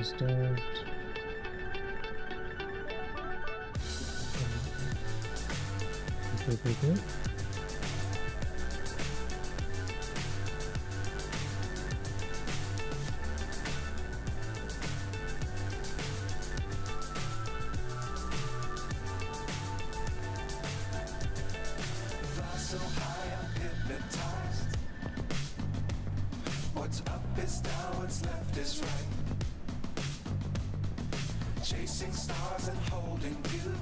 Start. Okay. So high, I'm hypnotized. What's up is down, what's left is right. Chasing stars and holding you.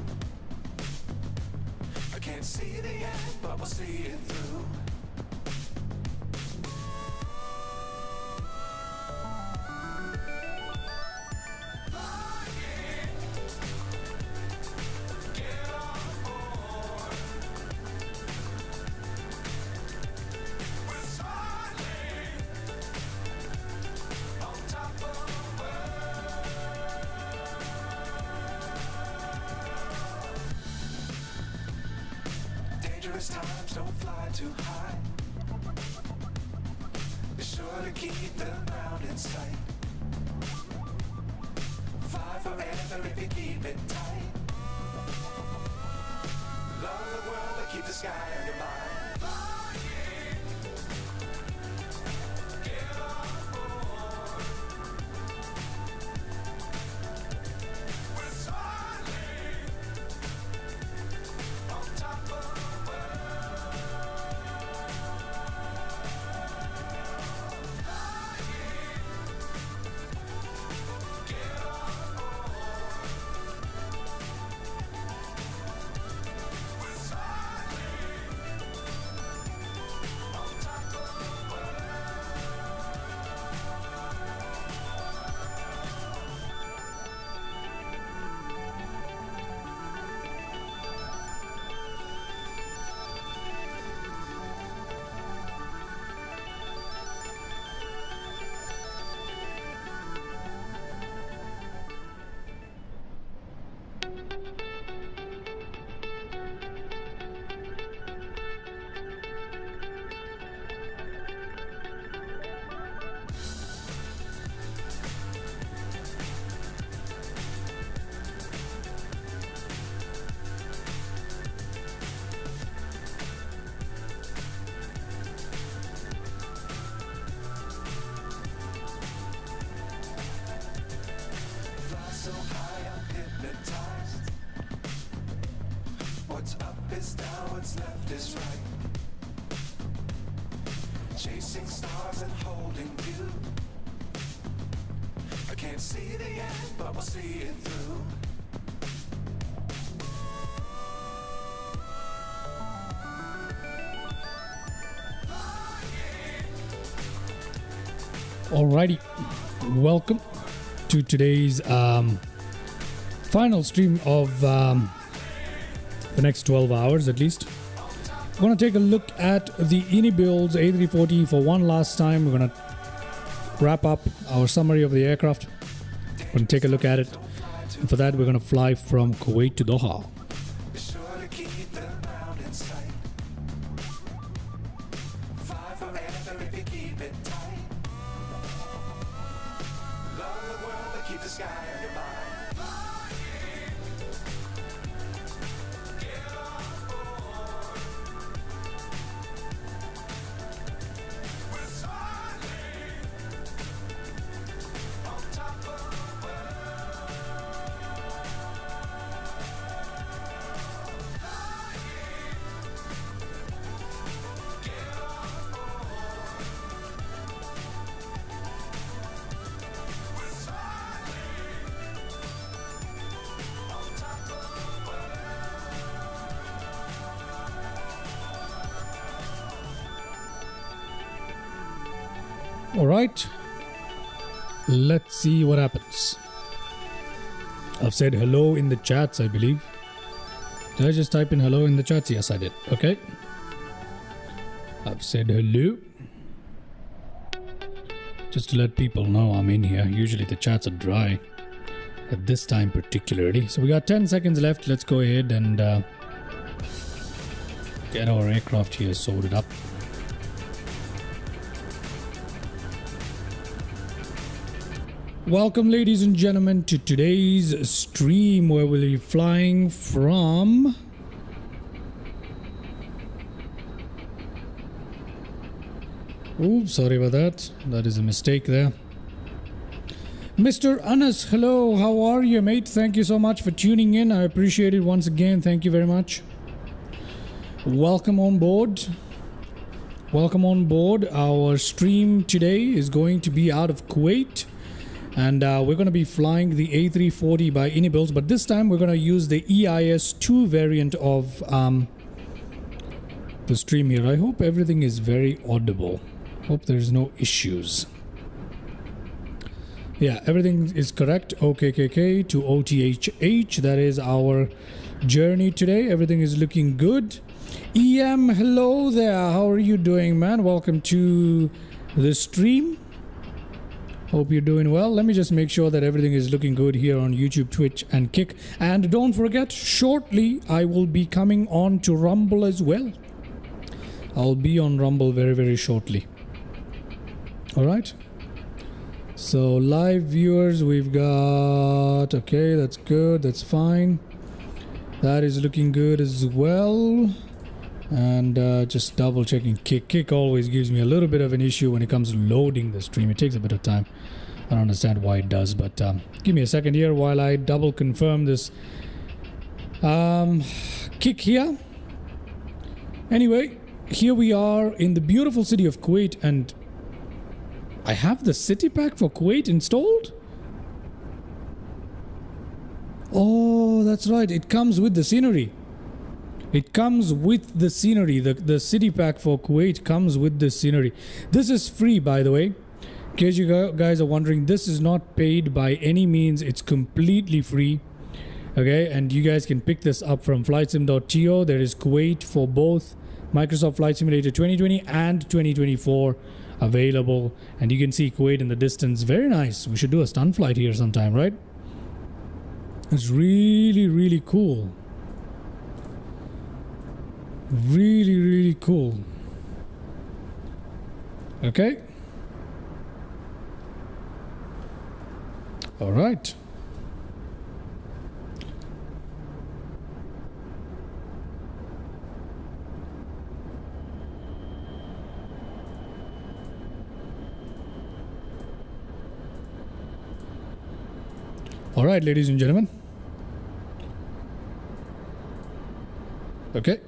I can't see the end, but we'll see it through. Dangerous times, don't fly too high. Be sure to keep the ground in sight. Fly forever if you keep it tight. Love the world, but keep the sky on your mind. So high, I'm hypnotized. What's up is down, what's left is right. Chasing stars and holding you. I can't see the end, but we'll see it through. Alrighty, welcome to today's final stream of the next 12 hours at least. We're going to take a look at the Inibuilds A340 for one last time. We're going to wrap up our summary of the aircraft. We're going to take a look at it. And for that, we're going to fly from Kuwait to Doha. Be sure to keep the ground in sight. Fly forever if you keep it tight. Love the world, but keep the sky on your mind. All right, let's see what happens. I've said hello in the chats, I believe. Did I just type in hello in the chats? Yes, I did. Okay. I've said hello. Just to let people know I'm in here. Usually the chats are dry at this time particularly. So we got 10 seconds left. Let's go ahead and get our aircraft here sorted up. Welcome, ladies and gentlemen, to today's stream where we'll be flying from oops, sorry about that. That is a mistake there. Mr. Anas, hello, how are you, mate? Thank you so much for tuning in. I appreciate it once again. Thank you very much. Welcome on board. Welcome on board. Our stream today is going to be out of Kuwait. And we're going to be flying the A340 by Inibuilds, but this time we're going to use the EIS2 variant of the stream here. I hope everything is very audible. Hope there's no issues. Yeah, everything is correct. OKKK to OTHH. That is our journey today. Everything is looking good. EM, hello there. How are you doing, man? Welcome to the stream. Hope you're doing well. Let me just make sure that everything is looking good here on YouTube, Twitch, and Kick. And don't forget, shortly I will be coming on to Rumble as well. I'll be on Rumble very, very shortly. Alright. So live viewers, we've got... Okay, that's good. That's fine. That is looking good as well. And just double checking Kick. Kick always gives me a little bit of an issue when it comes to loading the stream. It takes a bit of time. I don't understand why it does, but give me a second here while I double confirm this Kick here. Anyway, here we are in the beautiful city of Kuwait, and I have the city pack for Kuwait installed. Oh, that's right. It comes with the scenery. It comes with the scenery. The city pack for Kuwait comes with the scenery. This is free, by the way. In case you guys are wondering, this is not paid by any means. It's completely free. Okay, and you guys can pick this up from flightsim.to. There is Kuwait for both Microsoft Flight Simulator 2020 and 2024 available. And you can see Kuwait in the distance. Very nice. We should do a stun flight here sometime, right? It's really, really cool. Really, really cool. Okay. All right. All right, ladies and gentlemen. Okay.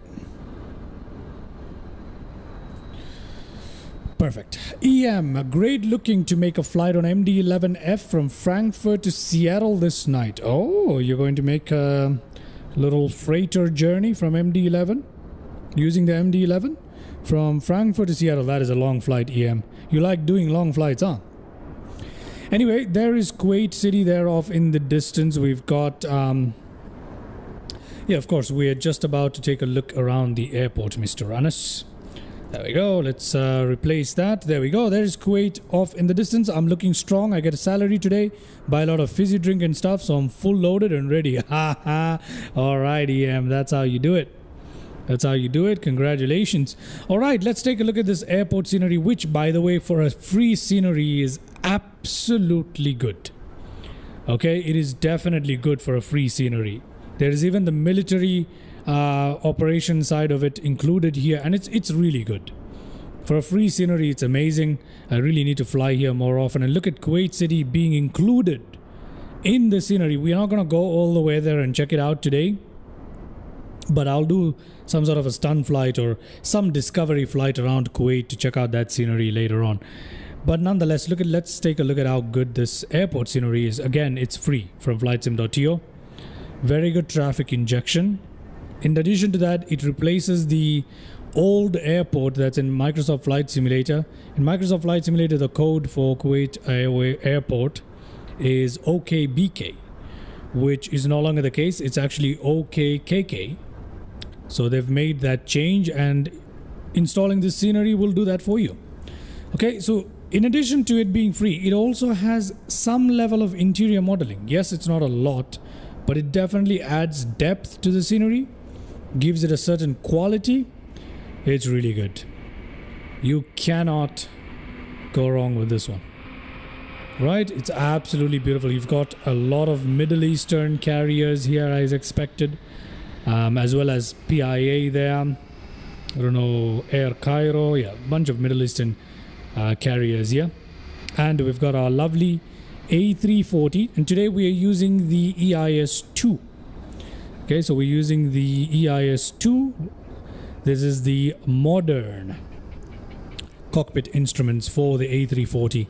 Perfect. EM, great looking to make a flight on MD-11F from Frankfurt to Seattle this night. Oh, you're going to make a little freighter journey from MD-11 using the MD-11 from Frankfurt to Seattle. That is a long flight, EM. You like doing long flights, huh? Anyway, there is Kuwait City there off in the distance. We've got... yeah, of course, we're just about to take a look around the airport, Mr. Anas. There we go. Let's replace that. There we go. There's Kuwait off in the distance. I'm looking strong. I get a salary today. Buy a lot of fizzy drink and stuff, so I'm full loaded and ready. Ha ha. All right, EM. That's how you do it. That's how you do it. Congratulations. All right, let's take a look at this airport scenery, which, by the way, for a free scenery is absolutely good. Okay, it is definitely good for a free scenery. There is even the military operation side of it included here, and it's really good. For a free scenery, it's amazing. I really need to fly here more often. And look at Kuwait City being included in the scenery. We're not going to go all the way there and check it out today, but I'll do some sort of a stun flight or some discovery flight around Kuwait to check out that scenery later on. But nonetheless, let's take a look at how good this airport scenery is. Again, it's free from flightsim.to. Very good traffic injection. In addition to that, it replaces the old airport that's in Microsoft Flight Simulator. In Microsoft Flight Simulator, the code for Kuwait Airport is OKBK, which is no longer the case. It's actually OKKK. So they've made that change, and installing this scenery will do that for you. Okay, so in addition to it being free, it also has some level of interior modeling. Yes, it's not a lot, but it definitely adds depth to the scenery, gives it a certain quality. It's really good. You cannot go wrong with this one. right? It's absolutely beautiful. You've got a lot of Middle Eastern carriers here as expected, as well as PIA there. I don't know, Air Cairo, yeah, a bunch of Middle Eastern carriers here. And we've got our lovely A340, and today we are using the EIS2. Okay, so we're using the EIS2. This is the modern cockpit instruments for the A340,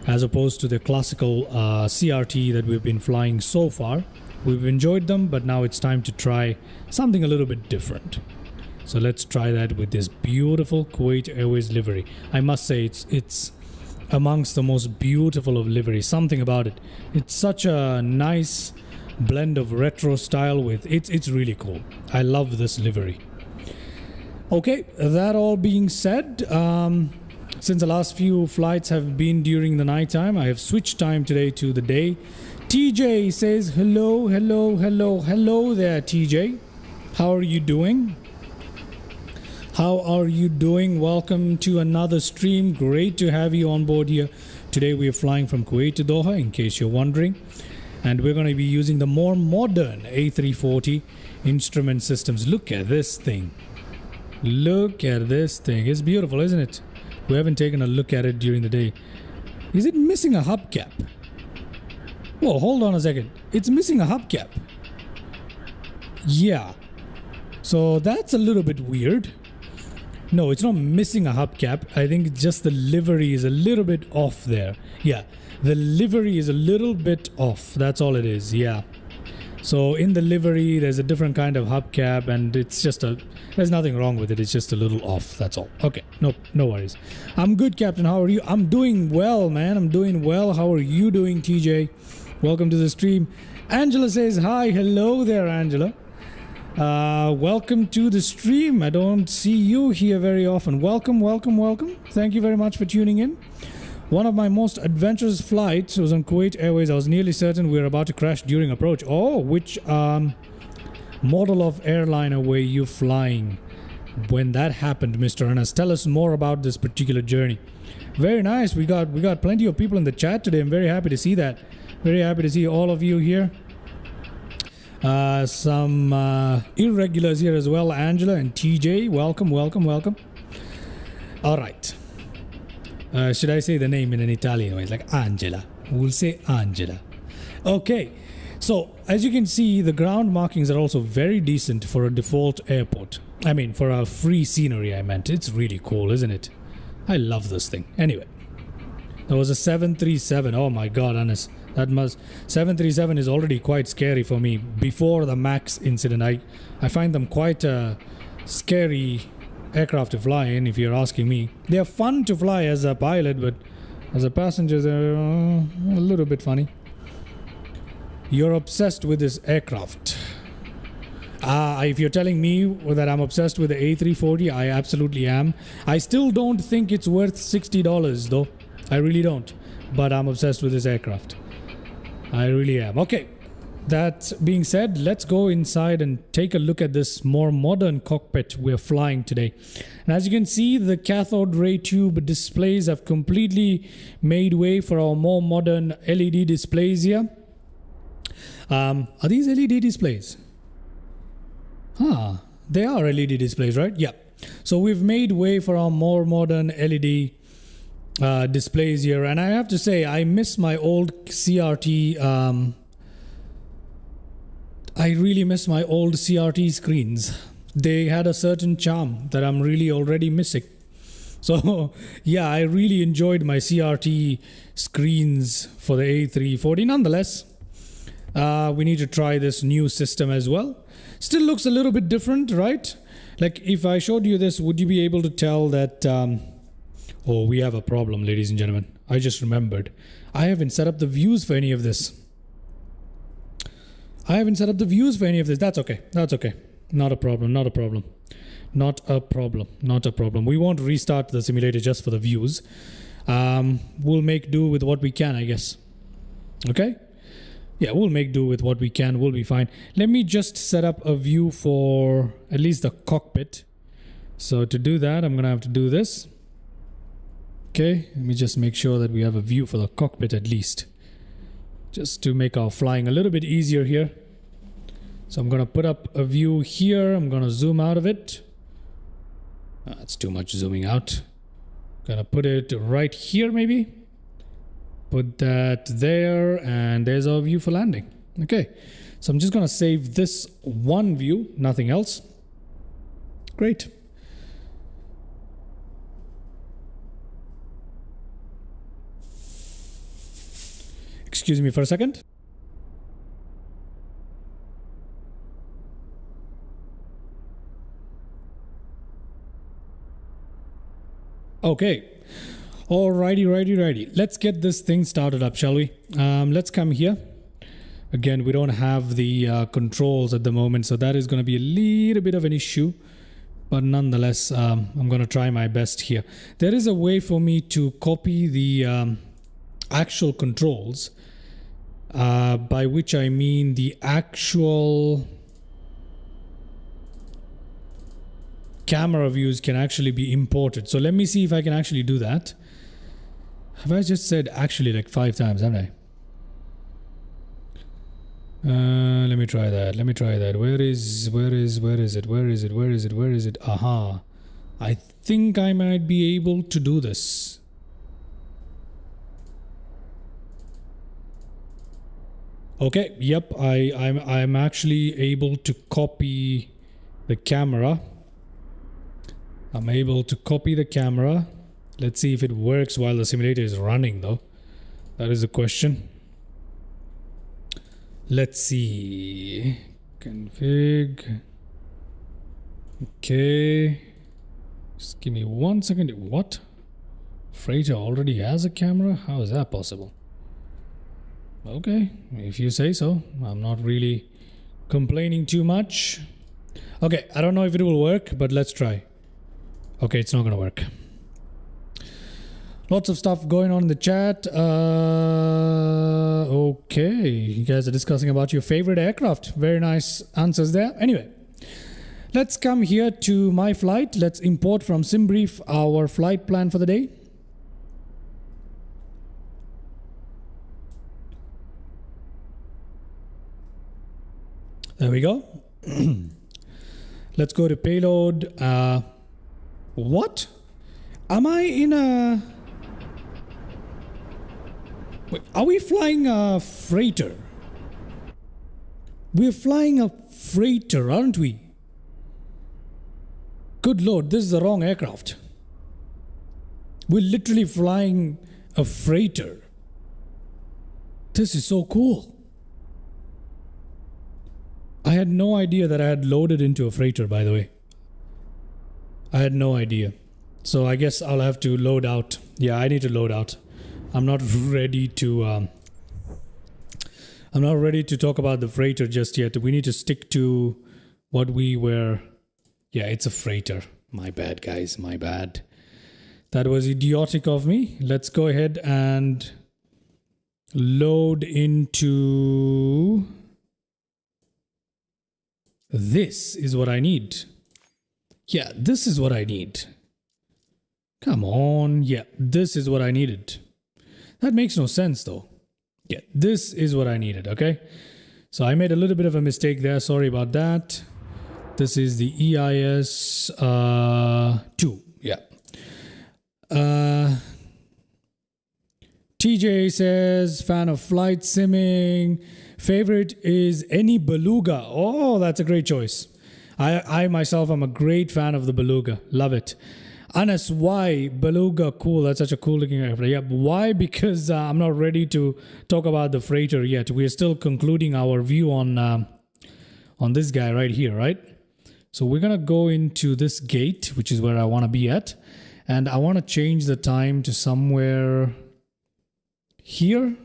as opposed to the classical CRT that we've been flying so far. We've enjoyed them, but now it's time to try something a little bit different. So let's try that with this beautiful Kuwait Airways livery. I must say it's amongst the most beautiful of liveries. Something about it. It's such a nice blend of retro style with it's really cool. I love this livery. Okay, that all being said, since the last few flights have been during the night time, I have switched time today to the day. TJ says hello there, TJ. How are you doing? Welcome to another stream. Great to have you on board here. Today we are flying from Kuwait to Doha, in case you're wondering. And we're going to be using the more modern A340 instrument systems. Look at this thing. It's beautiful, isn't it? We haven't taken a look at it during the day. Is it missing a hubcap? Whoa, hold on a second. It's missing a hubcap. Yeah. So that's a little bit weird. No, it's not missing a hubcap. I think just the livery is a little bit off there. Yeah, the livery is a little bit off. That's all it is. Yeah. So in the livery, there's a different kind of hubcap, and it's just there's nothing wrong with it. It's just a little off. That's all. Okay. No worries. I'm good, Captain. How are you? I'm doing well, man. I'm doing well. How are you doing, TJ? Welcome to the stream. Angela says hi. Hello there, Angela. Welcome to the stream. I don't see you here very often. Welcome. Thank you very much for tuning in. One of my most adventurous flights was on Kuwait Airways. I was nearly certain we were about to crash during approach. Oh, which model of airliner were you flying when that happened, Mr. Anas? Tell us more about this particular journey. Very nice. We got plenty of people in the chat today. I'm very happy to see that. Very happy to see all of you here. Some irregulars here as well. Angela and TJ, welcome. All right. Should I say the name in an Italian way? It's like Angela. We'll say Angela. Okay. So, as you can see, the ground markings are also very decent for a default airport. I mean, for a free scenery, I meant. It's really cool, isn't it? I love this thing. Anyway. There was a 737. Oh my God, Anas. 737 is already quite scary for me. Before the MAX incident, I find them quite a scary aircraft to fly in, if you're asking me. They're fun to fly as a pilot, but as a passenger, they're a little bit funny. You're obsessed with this aircraft. If you're telling me that I'm obsessed with the A340, I absolutely am. I still don't think it's worth $60 though. I really don't. But I'm obsessed with this aircraft. I really am. Okay. That being said, let's go inside and take a look at this more modern cockpit we're flying today. And as you can see, the cathode ray tube displays have completely made way for our more modern LED displays here. Are these LED displays? They are LED displays, right? Yeah. So we've made way for our more modern LED displays here. And I have to say, I miss my old CRT I really miss my old CRT screens. They had a certain charm that I'm really already missing. So yeah, I really enjoyed my CRT screens for the A340. Nonetheless, we need to try this new system as well. Still looks a little bit different, right? Like if I showed you this, would you be able to tell that... oh, we have a problem, ladies and gentlemen. I just remembered. I haven't set up the views for any of this. That's okay. Not a problem. We won't restart the simulator just for the views. We'll make do with what we can, I guess. Okay? Yeah, we'll make do with what we can. We'll be fine. Let me just set up a view for at least the cockpit. So to do that, I'm going to have to do this. Okay, let me just make sure that we have a view for the cockpit at least, just to make our flying a little bit easier here. So I'm gonna put up a view here. I'm gonna zoom out of it. That's too much zooming out. Gonna put it right here maybe. Put that there, and there's our view for landing. Okay, so I'm just gonna save this one view, nothing else. Great. Excuse me for a second. Okay. Righty. Let's get this thing started up, shall we? Let's come here. Again, we don't have the controls at the moment, so that is going to be a little bit of an issue. But nonetheless, I'm going to try my best here. There is a way for me to copy the actual controls, by which I mean the actual camera views can actually be imported. So let me see if I can actually do that. Have I just said actually like 5 times, haven't I? Let me try that. Where is it? Aha. I think I might be able to do this. Okay, yep, I'm actually able to copy the camera. I'm able to copy the camera. Let's see if it works while the simulator is running though. That is the question. Let's see. Config. Okay. Just give me 1 second. What? Freighter already has a camera? How is that possible? Okay, if you say so. I'm not really complaining too much. Okay, I don't know if it will work, but let's try. Okay, it's not gonna work. Lots of stuff going on in the chat. Okay, you guys are discussing about your favorite aircraft. Very nice answers there. Anyway, let's come here to my flight. Let's import from SimBrief our flight plan for the day. There we go. Let's go to payload. What? Am I in a... Wait, are we flying a freighter? We're flying a freighter, aren't we? Good Lord, this is the wrong aircraft. We're literally flying a freighter. This is so cool. I had no idea that I had loaded into a freighter, by the way. I had no idea. So I guess I'll have to load out. Yeah, I need to load out. I'm not ready to talk about the freighter just yet. We need to stick to what we were. Yeah, it's a freighter. My bad, guys. My bad. That was idiotic of me. Let's go ahead and load into... This is what I need. Yeah, this is what I need. Come on. Yeah, this is what I needed. That makes no sense though. Yeah, this is what I needed, okay? So I made a little bit of a mistake there. Sorry about that. This is the EIS2. Yeah. TJ says, fan of flight simming. Favorite is any beluga. Oh, that's a great choice. I myself am a great fan of the beluga. Love it. Anas, why? Beluga, cool. That's such a cool looking aircraft. Yeah, why? Because I'm not ready to talk about the freighter yet. We're still concluding our view on this guy right here, right? So we're going to go into this gate, which is where I want to be at. And I want to change the time to somewhere here.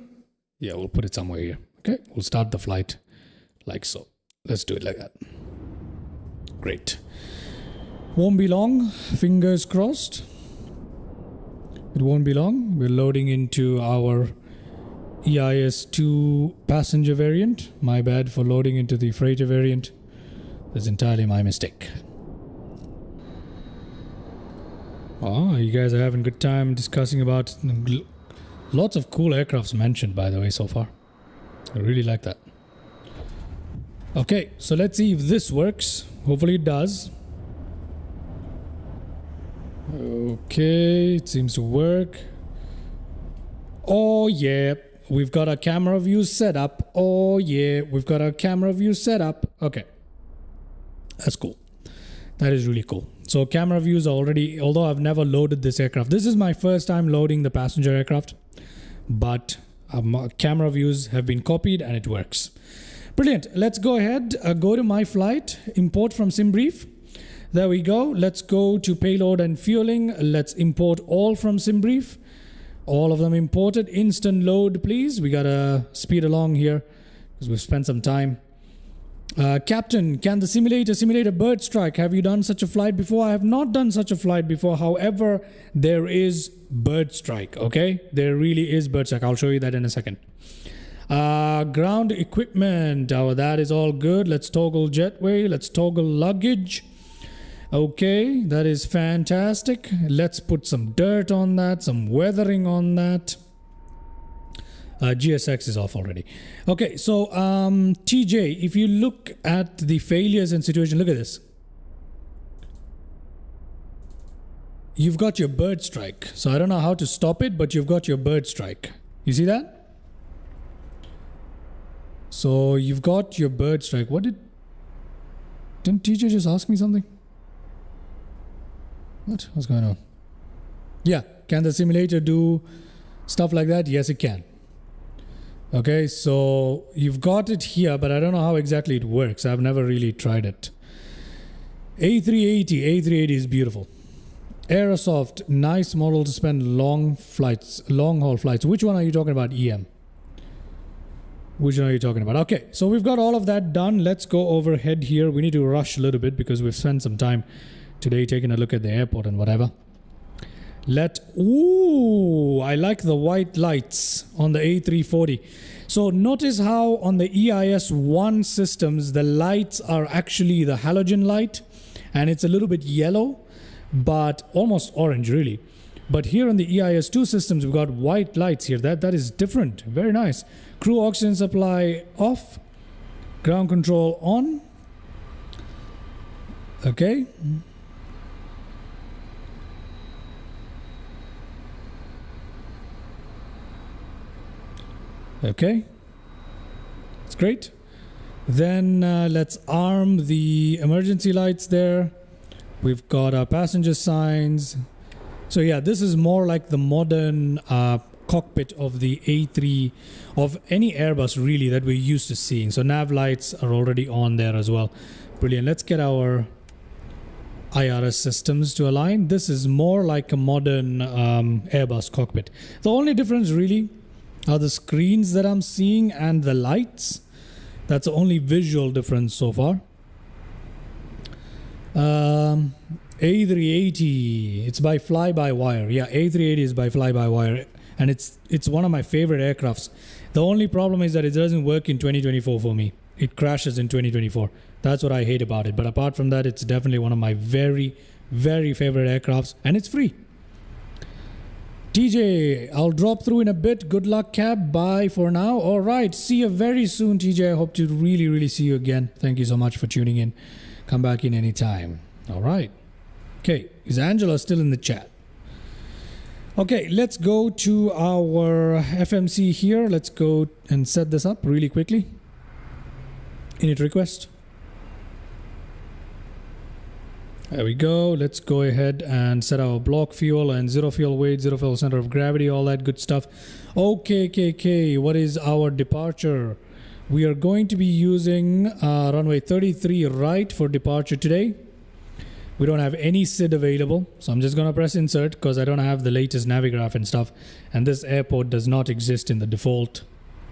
Yeah, we'll put it somewhere here. Okay, we'll start the flight like so. Let's do it like that. Great. Won't be long, fingers crossed. It won't be long. We're loading into our EIS2 passenger variant. My bad for loading into the freighter variant. That's entirely my mistake. Oh, you guys are having a good time discussing about lots of cool aircrafts mentioned, by the way, so far. I really like that. Okay, so let's see if this works. Hopefully it does. Okay, it seems to work. Oh yeah, we've got our camera view set up. Oh yeah, we've got our camera view set up. Okay, that's cool. That is really cool. So camera views are already, although I've never loaded this aircraft. This is my first time loading the passenger aircraft, but camera views have been copied and it works. Brilliant. Let's go ahead, go to my flight, import from SimBrief. There we go. Let's go to payload and fueling. Let's import all from SimBrief. All of them imported. Instant load, please. We gotta speed along here because we've spent some time. Captain, can the simulator simulate a bird strike? Have you done such a flight before? I have not done such a flight before. However, there is bird strike, okay? There really is bird strike. I'll show you that in a second. Ground equipment. Oh, that is all good. Let's toggle jetway. Let's toggle luggage. Okay, that is fantastic. Let's put some dirt on that, some weathering on that. GSX is off already. Okay, so TJ, if you look at the failures and situation, look at this. You've got your bird strike. So I don't know how to stop it, but you've got your bird strike. You see that? So you've got your bird strike. Didn't TJ just ask me something? What's going on? Yeah, can the simulator do stuff like that? Yes, it can. Okay, so you've got it here, but I don't know how exactly it works. I've never really tried it. A380 is beautiful. Aerosoft, nice model to spend long haul flights. Which one are you talking about, EM? Which one are you talking about? Okay, so we've got all of that done. Let's go overhead here. We need to rush a little bit because we've spent some time today taking a look at the airport and whatever. Ooh, I like the white lights on the A340. So notice how on the EIS1 systems, the lights are actually the halogen light and it's a little bit yellow, but almost orange really. But here on the EIS2 systems, we've got white lights here. That is different. Very nice. Crew oxygen supply off. Ground control on. Okay. Okay, it's great. Then let's arm the emergency lights there. We've got our passenger signs. So yeah, this is more like the modern cockpit of the A3, of any Airbus really that we're used to seeing. So nav lights are already on there as well. Brilliant. Let's get our IRS systems to align. This is more like a modern Airbus cockpit. The only difference really are the screens that I'm seeing and the lights. That's the only visual difference so far. A380, it's by fly-by-wire. Yeah, A380 is by fly-by-wire, and it's one of my favorite aircrafts. The only problem is that it doesn't work in 2024 for me. It crashes in 2024. That's what I hate about it. But apart from that, it's definitely one of my very, very favorite aircrafts, and it's free. TJ, I'll drop through in a bit. Good luck, cab. Bye for now. All right. See you very soon, TJ. I hope to really, really see you again. Thank you so much for tuning in. Come back in anytime. All right. Okay. Is Angela still in the chat? Okay. Let's go to our FMC here. Let's go and set this up really quickly. Init request. There we go. Let's go ahead and set our block fuel and zero fuel weight, zero fuel center of gravity, all that good stuff. Okay, what is our departure? We are going to be using runway 33 right for departure today. We don't have any SID available, so I'm just going to press insert because I don't have the latest Navigraph and stuff. And this airport does not exist in the default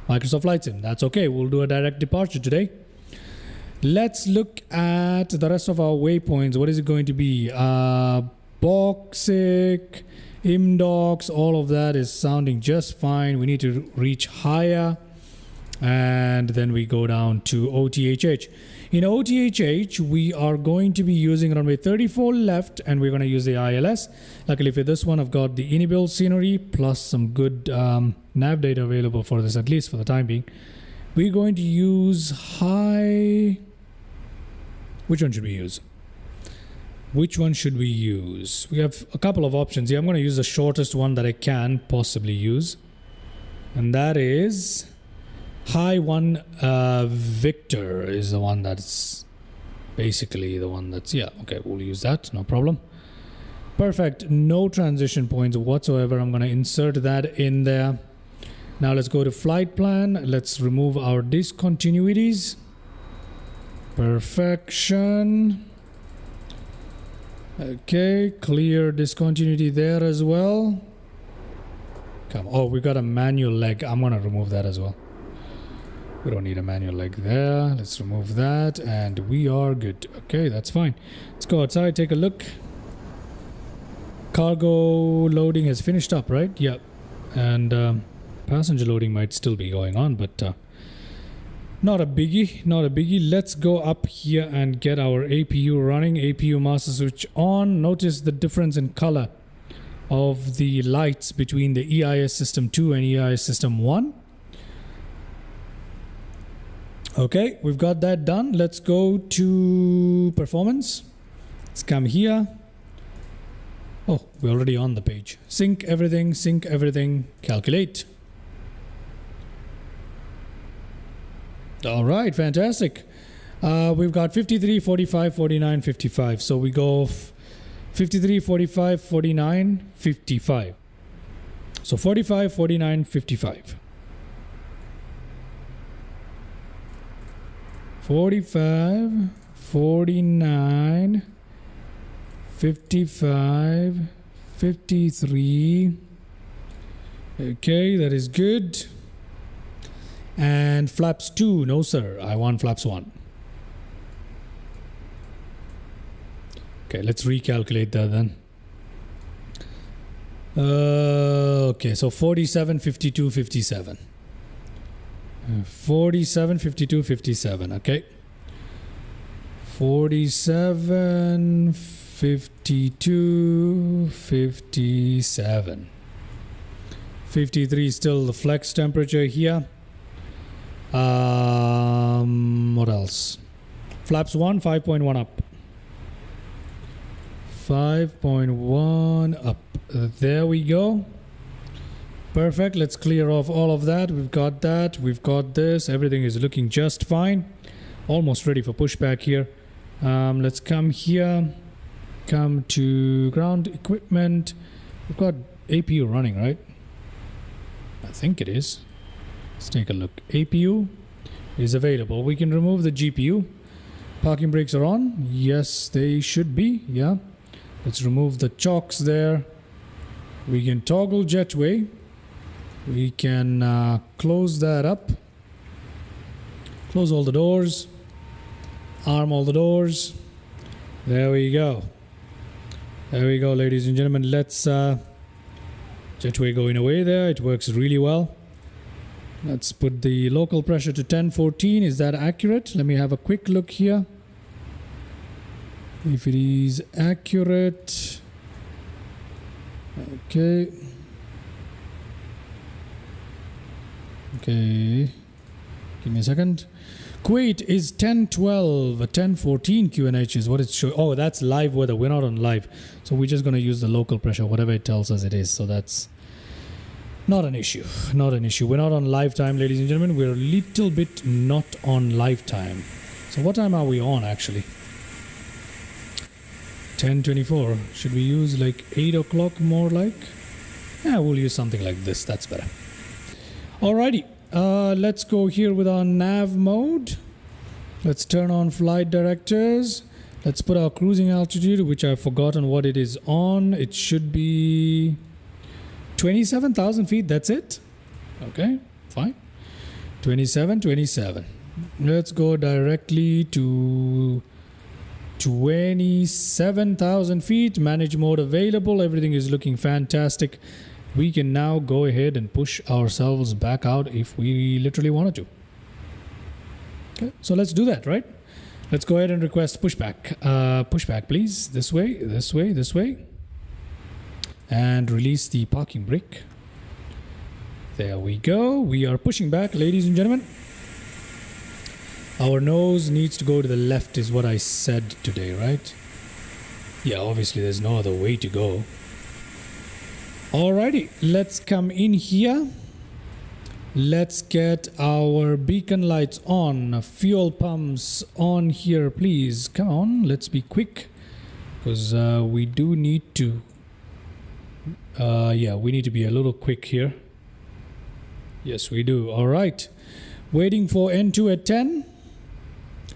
Microsoft Flight Sim. That's okay. We'll do a direct departure today. Let's look at the rest of our waypoints. What is it going to be? Boxic, IMDOCS, all of that is sounding just fine. We need to reach higher. And then we go down to OTHH. In OTHH, we are going to be using runway 34 left, and we're going to use the ILS. Luckily for this one, I've got the Inibuilds scenery plus some good nav data available for this, at least for the time being. We're going to use high... Which one should we use? Which one should we use? We have a couple of options here. I'm going to use the shortest one that I can possibly use. And that is... High 1 Victor is the one that's basically the one that's... Yeah, okay, we'll use that. No problem. Perfect. No transition points whatsoever. I'm going to insert that in there. Now let's go to flight plan. Let's remove our discontinuities. Perfection. Okay, clear discontinuity there as well. Come, oh, we got a manual leg. I'm gonna remove that as well. We don't need a manual leg there. Let's remove that, and we are good. Okay, that's fine. Let's go outside, take a look. Cargo loading has finished up, right? Yep. And passenger loading might still be going on, but not a biggie, not a biggie. Let's go up here and get our APU running. APU master switch on. Notice the difference in color of the lights between the EIS system 2 and EIS system 1. Okay, we've got that done. Let's go to performance. Let's come here. Oh, we're already on the page. Sync everything, calculate. All right, fantastic. We've got 53, 45, 49, 55. So we go 53, 45, 49, 55. So 45, 49, 55. 45, 49, 55, 53. Okay, that is good. And flaps 2, no sir, I want flaps 1. Okay, let's recalculate that then. Okay, so 47, 52, 57. 47, 52, 57, okay. 47, 52, 57. 53 still the flex temperature here. What else? Flaps 1, 5.1 up. 5.1 up. There we go. Perfect. Let's clear off all of that. We've got that. We've got this. Everything is looking just fine. Almost ready for pushback here. Let's come here. Come to ground equipment. We've got APU running, right? I think it is. Let's take a look. APU is available. We can remove the GPU. Parking brakes are on. Yes, they should be. Yeah. Let's remove the chocks there. We can toggle jetway. We can close that up. Close all the doors. Arm all the doors. There we go. There we go, ladies and gentlemen. Let's jetway going away there. It works really well. Let's put the local pressure to 1014. Is that accurate? Let me have a quick look here. If it is accurate. Okay. Okay. Give me a second. Kuwait is 1012, 1014 QNH is what it's showing. Oh, that's live weather. We're not on live. So we're just going to use the local pressure, whatever it tells us it is. So that's not an issue. Not an issue. We're not on live time, ladies and gentlemen. We're a little bit not on live time. So what time are we on actually? 10:24. Should we use like 8 o'clock more like? Yeah, we'll use something like this. That's better. Alrighty. Let's go here with our nav mode. Let's turn on flight directors. Let's put our cruising altitude, which I've forgotten what it is on. It should be 27,000 feet. That's it. Okay, fine. 27. Let's go directly to 27,000 feet. Manage mode available. Everything is looking fantastic. We can now go ahead and push ourselves back out if we literally wanted to. Okay, so let's do that, right? Let's go ahead and request pushback. Pushback, please. This way, this way, this way. And release the parking brake. There we go. We are pushing back, ladies and gentlemen. Our nose needs to go to the left is what I said today, right? Yeah, obviously there's no other way to go. Alrighty, let's come in here. Let's get our beacon lights on. Fuel pumps on here, please. Come on, let's be quick. Because we do need to... yeah, we need to be a little quick here. Yes, we do. Alright. Waiting for N2 at 10.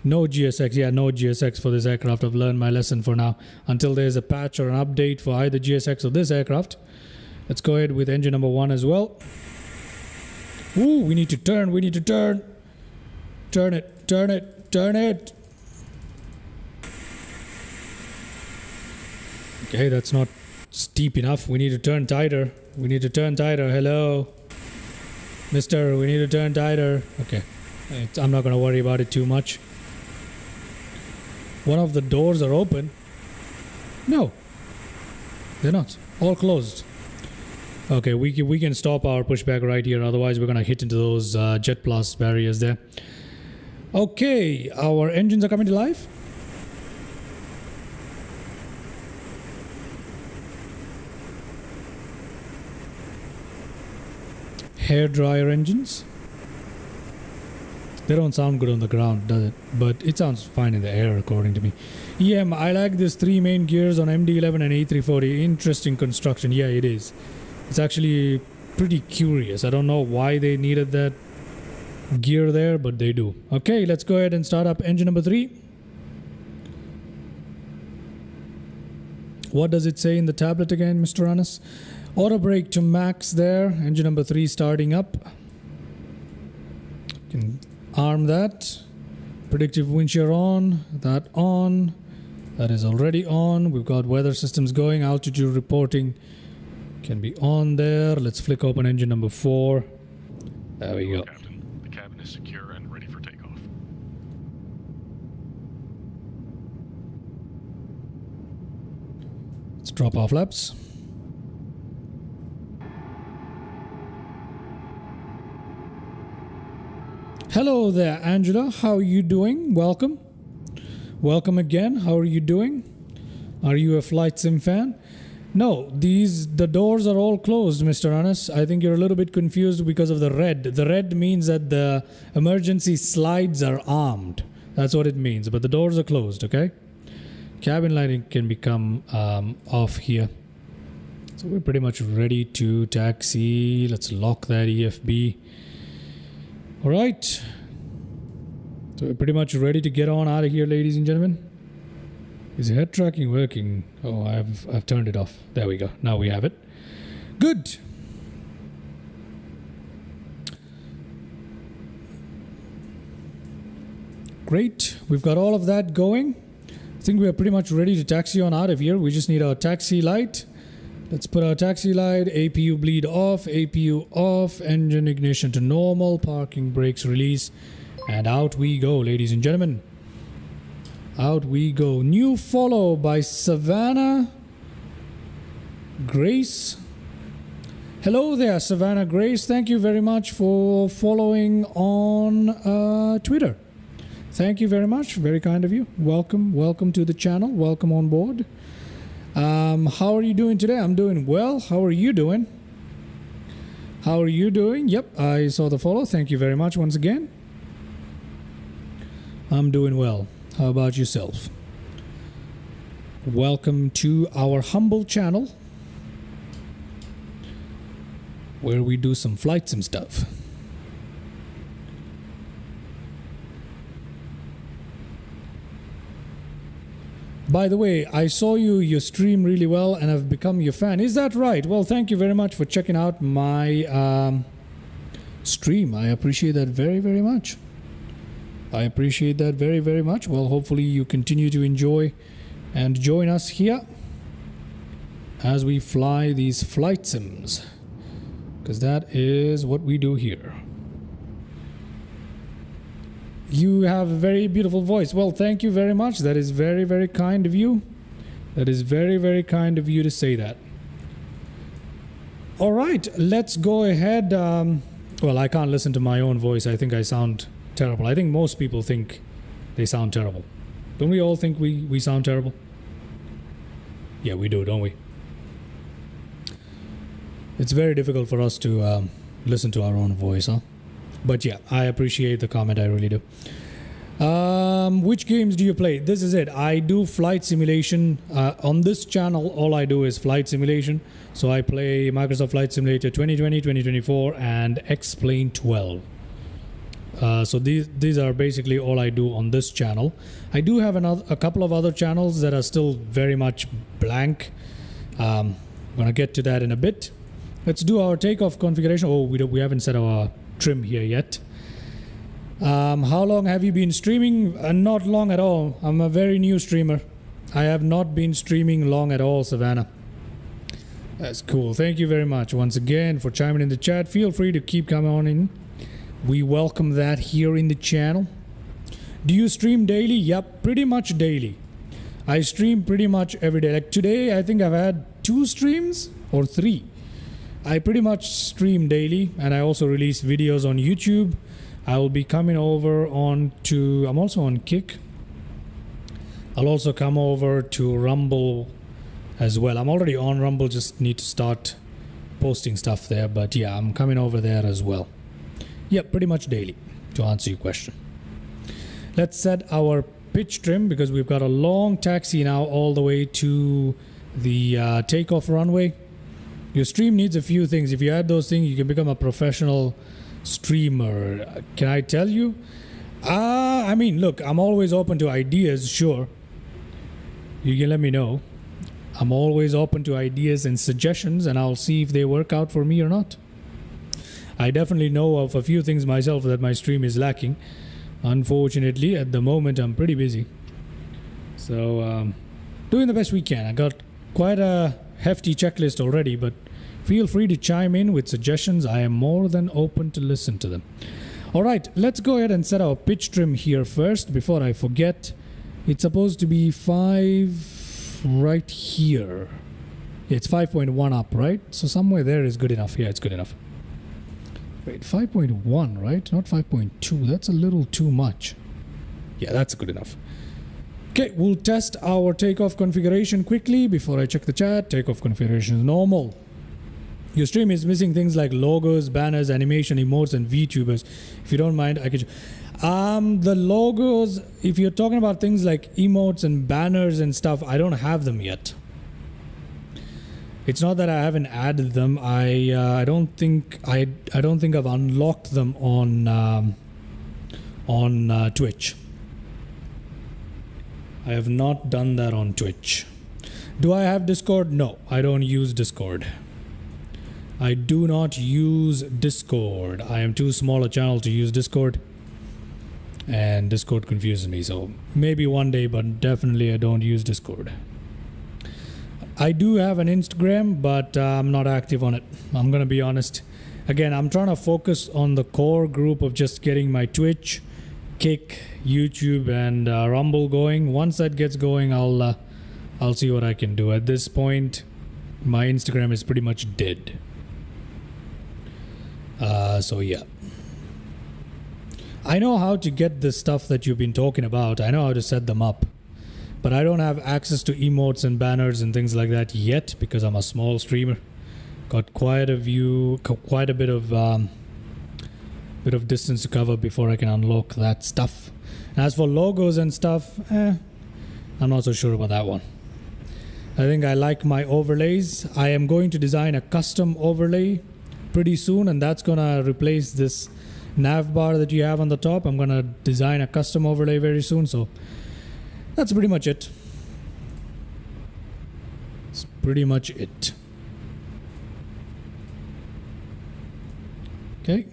No GSX. Yeah, no GSX for this aircraft. I've learned my lesson for now. Until there's a patch or an update for either GSX or this aircraft. Let's go ahead with engine number 1 as well. Ooh, we need to turn. We need to turn. Turn it. Turn it. Turn it. Okay, that's not steep enough. We need to turn tighter. We need to turn tighter. Hello. Mister, we need to turn tighter. Okay. I'm not going to worry about it too much. One of the doors are open. No. They're not. All closed. Okay, we can stop our pushback right here. Otherwise, we're going to hit into those jet blast barriers there. Okay, our engines are coming to life. Hair dryer engines. They don't sound good on the ground, does it? But it sounds fine in the air, according to me. EM, I like this 3 main gears on MD-11 and A340. Interesting construction. Yeah, it is. It's actually pretty curious. I don't know why they needed that gear there, but they do. Okay, let's go ahead and start up engine number 3. What does it say in the tablet again, Mr. Anas? Auto brake to max there. Engine number 3 starting up. Can arm that. Predictive wind shear on. That on. That is already on. We've got weather systems going. Altitude reporting can be on there. Let's flick open engine number 4. There we go. Captain, the cabin is secure and ready for takeoff. Let's drop our flaps. Hello there, Angela. How are you doing? Welcome. Welcome again. How are you doing? Are you a flight sim fan? No, the doors are all closed, Mr. Anas. I think you're a little bit confused because of the red. The red means that the emergency slides are armed. That's what it means. But the doors are closed, okay? Cabin lighting can become off here. So we're pretty much ready to taxi. Let's lock that EFB. All right. So we're pretty much ready to get on out of here, ladies and gentlemen. Is head tracking working? Oh, I've turned it off. There we go. Now we have it. Good. Great. We've got all of that going. I think we are pretty much ready to taxi on out of here. We just need our taxi light. Let's put our taxi light. APU bleed off. APU off. Engine ignition to normal. Parking brakes release. And out we go, ladies and gentlemen. Out we go. New follow by Savannah Grace. Hello there, Savannah Grace. Thank you very much for following on Twitter. Thank you very much. Very kind of you. Welcome. Welcome to the channel. Welcome on board. How are you doing today? I'm doing well. How are you doing? How are you doing? Yep, I saw the follow. Thank you very much once again. I'm doing well. How about yourself? Welcome to our humble channel where we do some flight sim stuff. By the way, I saw you stream really well and I've become your fan. Is that right? Well, thank you very much for checking out my stream. I appreciate that very, very much. I appreciate that very, very much. Well, hopefully you continue to enjoy and join us here as we fly these flight sims, because that is what we do here. You have a very beautiful voice. Well, thank you very much. That is very, very kind of you. That is very, very kind of you to say that. All right, let's go ahead. Well, I can't listen to my own voice. I think I sound terrible. I think most people think they sound terrible. Don't we all think we sound terrible? Yeah, we do, don't we? It's very difficult for us to listen to our own voice, huh? But yeah, I appreciate the comment. I really do. Which games do you play? This is it. I do flight simulation. On this channel, all I do is flight simulation. So I play Microsoft Flight Simulator 2020, 2024, and X-Plane 12. So these are basically all I do on this channel. I do have a couple of other channels that are still very much blank. I'm gonna get to that in a bit. Let's do our takeoff configuration. Oh, we haven't set our trim here yet. How long have you been streaming? Not long at all. I'm a very new streamer. I have not been streaming long at all, Savannah. That's cool. Thank you very much once again for chiming in the chat. Feel free to keep coming on in. We welcome that here in the channel. Do you stream daily? Yep, pretty much daily. I stream pretty much every day. Like today, I think I've had 2 streams or 3. I pretty much stream daily, and I also release videos on YouTube. I will be coming over I'm also on Kick. I'll also come over to Rumble as well. I'm already on Rumble, just need to start posting stuff there. But yeah, I'm coming over there as well. Yeah, pretty much daily, to answer your question. Let's set our pitch trim because we've got a long taxi now all the way to the takeoff runway. Your stream needs a few things. If you add those things, you can become a professional streamer. Can I tell you? I mean, look, I'm always open to ideas, sure. You can let me know. I'm always open to ideas and suggestions, and I'll see if they work out for me or not. I definitely know of a few things myself that my stream is lacking. Unfortunately, at the moment, I'm pretty busy. So, doing the best we can. I got quite a hefty checklist already, but feel free to chime in with suggestions. I am more than open to listen to them. All right, let's go ahead and set our pitch trim here first before I forget. It's supposed to be 5 right here. Yeah, it's 5.1 up, right? So somewhere there is good enough. Yeah, it's good enough. Wait, 5.1, right? Not 5.2. That's a little too much. Yeah, that's good enough. Okay, we'll test our takeoff configuration quickly before I check the chat. Takeoff configuration is normal. Your stream is missing things like logos, banners, animation, emotes, and VTubers. If you don't mind, I could... the logos, if you're talking about things like emotes and banners and stuff, I don't have them yet. It's not that I haven't added them. I don't think I've unlocked them on Twitch. I have not done that on Twitch. Do I have Discord? No, I don't use Discord. I do not use Discord. I am too small a channel to use Discord. And Discord confuses me. So maybe one day, but definitely I don't use Discord. I do have an Instagram, but I'm not active on it. I'm going to be honest. Again, I'm trying to focus on the core group of just getting my Twitch, Kick, YouTube, and Rumble going. Once that gets going, I'll see what I can do. At this point, my Instagram is pretty much dead. So yeah. I know how to get the stuff that you've been talking about. I know how to set them up. But I don't have access to emotes and banners and things like that yet because I'm a small streamer. Got quite a bit of distance to cover before I can unlock that stuff. As for logos and stuff, I'm not so sure about that one. I think I like my overlays. I am going to design a custom overlay pretty soon, and that's gonna replace this nav bar that you have on the top. I'm gonna design a custom overlay very soon, so that's pretty much it. That's pretty much it. Okay.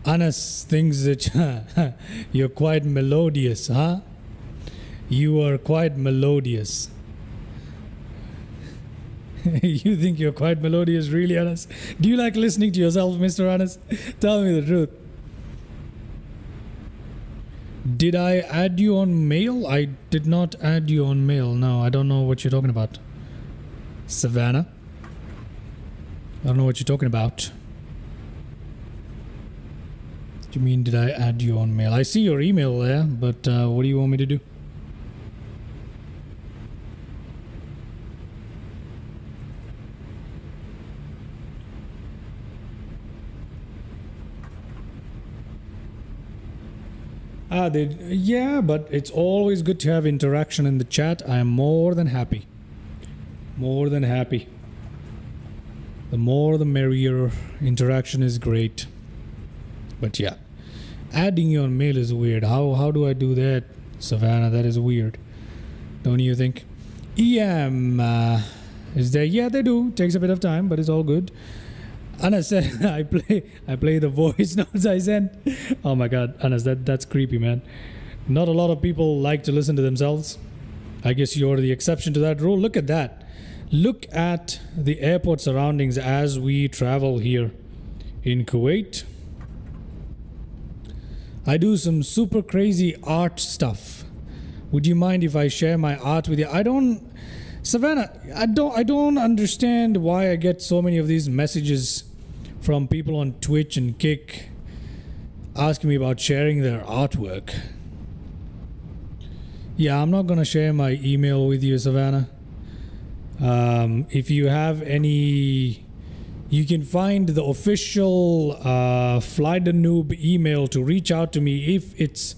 Anas thinks that you're quite melodious, huh? You are quite melodious. You think you're quite melodious, really, Anas? Do you like listening to yourself, Mr. Anas? Tell me the truth. Did I add you on mail? I did not add you on mail. No, I don't know what you're talking about. Savannah? I don't know what you're talking about. What do you mean, did I add you on mail? I see your email there, but what do you want me to do? Yeah, but it's always good to have interaction in the chat. I am more than happy. More than happy. The more the merrier. Interaction is great. But yeah, adding you on mail is weird. How do I do that, Savannah? That is weird. Don't you think? EM is there? Yeah, they do. Takes a bit of time, but it's all good. Anas said, I play the voice notes I sent. Oh my god, Anas, that's creepy, man. Not a lot of people like to listen to themselves. I guess you're the exception to that rule. Look at that. Look at the airport surroundings as we travel here in Kuwait. I do some super crazy art stuff. Would you mind if I share my art with you? Savannah, I don't understand why I get so many of these messages from people on Twitch and Kick asking me about sharing their artwork. Yeah, I'm not gonna share my email with you, Savannah. If you have any, you can find the official Fly the Noob email to reach out to me if it's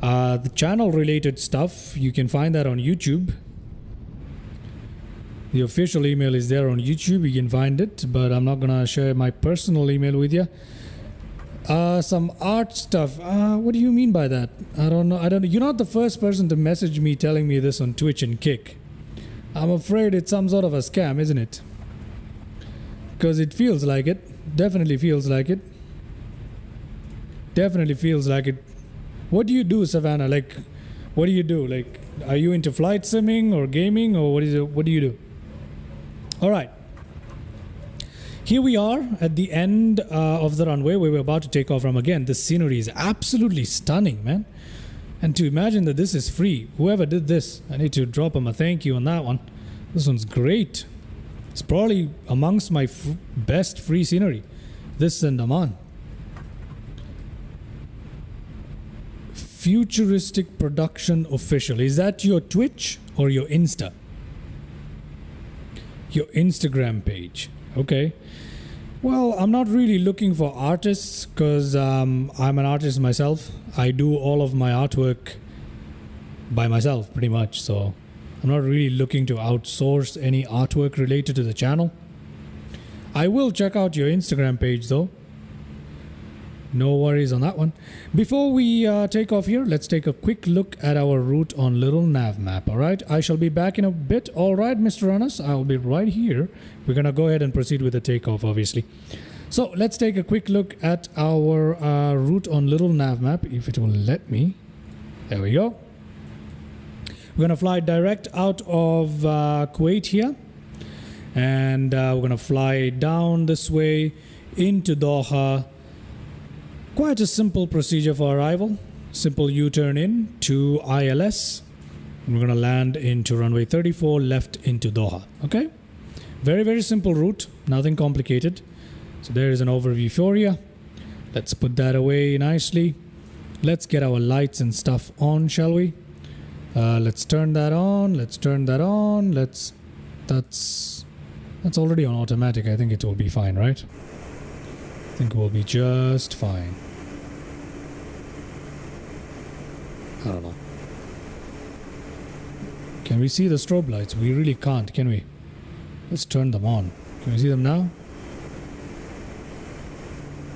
the channel related stuff. You can find that on YouTube. The official email is there on YouTube. You can find it, but I'm not gonna share my personal email with you. Some art stuff. What do you mean by that? I don't know. You're not the first person to message me telling me this on Twitch and Kick. I'm afraid it's some sort of a scam, isn't it? Because it feels like it. Definitely feels like it. Definitely feels like it. What do you do, Savannah? Like, what do you do? Like, are you into flight simming or gaming, or what is it? What do you do? All right. Here we are at the end of the runway where we're about to take off from. Again, the scenery is absolutely stunning, man. And to imagine that this is free. Whoever did this, I need to drop them a thank you on that one. This one's great. It's probably amongst my best free scenery. This and Amman. Futuristic Production Official. Is that your Twitch or your Insta? Your Instagram page. Okay. Well, I'm not really looking for artists because I'm an artist myself. I do all of my artwork by myself pretty much. So I'm not really looking to outsource any artwork related to the channel. I will check out your Instagram page though. No worries on that one. Before we take off here, let's take a quick look at our route on little nav map. All right, I shall be back in a bit. All right, Mr. Anas, I'll be right here. We're gonna go ahead and proceed with the takeoff, obviously. So let's take a quick look at our route on little nav map, if it will let me. There we go. We're gonna fly direct out of Kuwait here, and we're gonna fly down this way into Doha. Quite a simple procedure for arrival. Simple U-turn in to ILS. And we're going to land into runway 34 left into Doha. Okay? Very, very simple route. Nothing complicated. So there is an overview for you. Let's put that away nicely. Let's get our lights and stuff on, shall we? Let's turn that on. Let's turn that on. That's already on automatic. I think it will be fine, right? I think we'll be just fine. I don't know. Can we see the strobe lights? We really can't, can we? Let's turn them on. Can we see them now?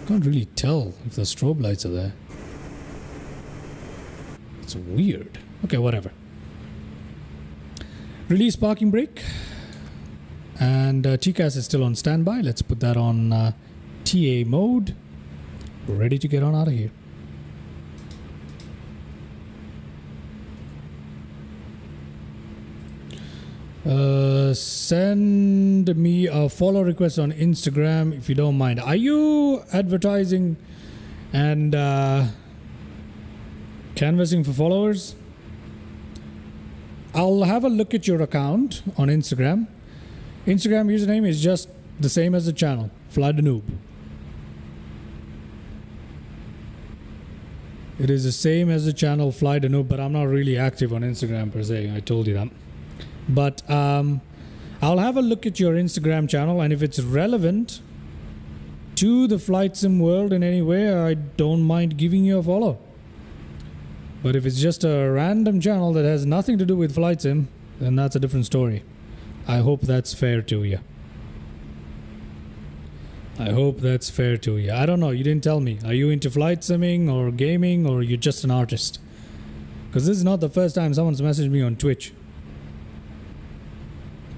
Can't really tell if the strobe lights are there. It's weird. Okay, whatever. Release parking brake. And TCAS is still on standby. Let's put that on TA mode. We're ready to get on out of here. Send me a follow request on Instagram if you don't mind. Are you advertising and canvassing for followers? I'll have a look at your account on Instagram. Instagram username is just the same as the channel, Fly the Noob. It is the same as the channel Fly the Noob, but I'm not really active on Instagram per se. I told you that. But I'll have a look at your Instagram channel, and if it's relevant to the flight sim world in any way, I don't mind giving you a follow. But if it's just a random channel that has nothing to do with flight sim, then that's a different story. I hope that's fair to you. I hope that's fair to you. I don't know, you didn't tell me. Are you into flight simming or gaming, or you're just an artist? Because this is not the first time someone's messaged me on Twitch.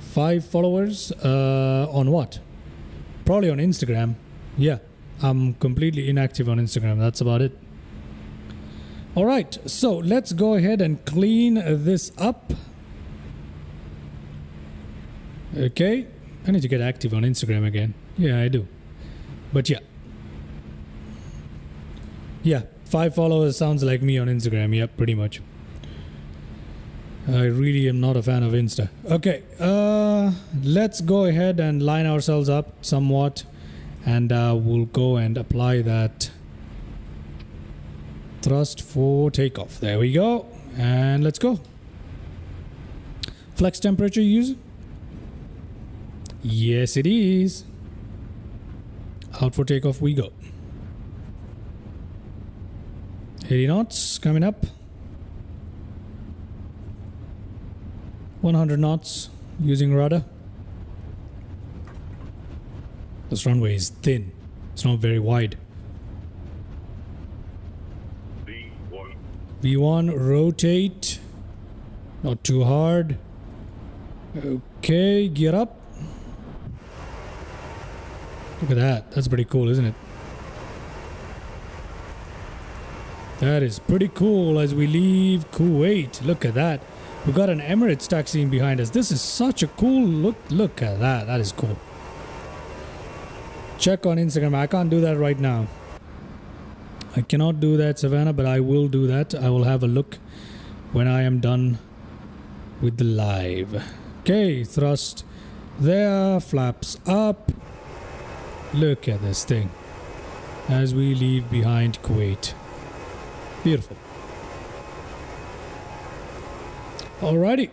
5 followers on what? Probably on Instagram. Yeah, I'm completely inactive on Instagram. That's about it. All right, so let's go ahead and clean this up. Okay, I need to get active on Instagram again. Yeah, I do. But yeah. Yeah, 5 followers sounds like me on Instagram. Yeah, pretty much. I really am not a fan of Insta. Okay, let's go ahead and line ourselves up somewhat, and we'll go and apply that thrust for takeoff. There we go, and let's go. Flex temperature user? Yes, it is. Out for takeoff we go. 80 knots coming up. 100 knots using rudder. This runway is thin. It's not very wide. V1 rotate. Not too hard. Okay, gear up. Look at that. That's pretty cool, isn't it? That is pretty cool as we leave Kuwait. Look at that. We've got an Emirates taxiing behind us. This is such a cool look. Look at that. That is cool. Check on Instagram. I can't do that right now. I cannot do that, Savannah, but I will do that. I will have a look when I am done with the live. Okay, thrust there. Flaps up. Look at this thing as we leave behind Kuwait. Beautiful. Alrighty,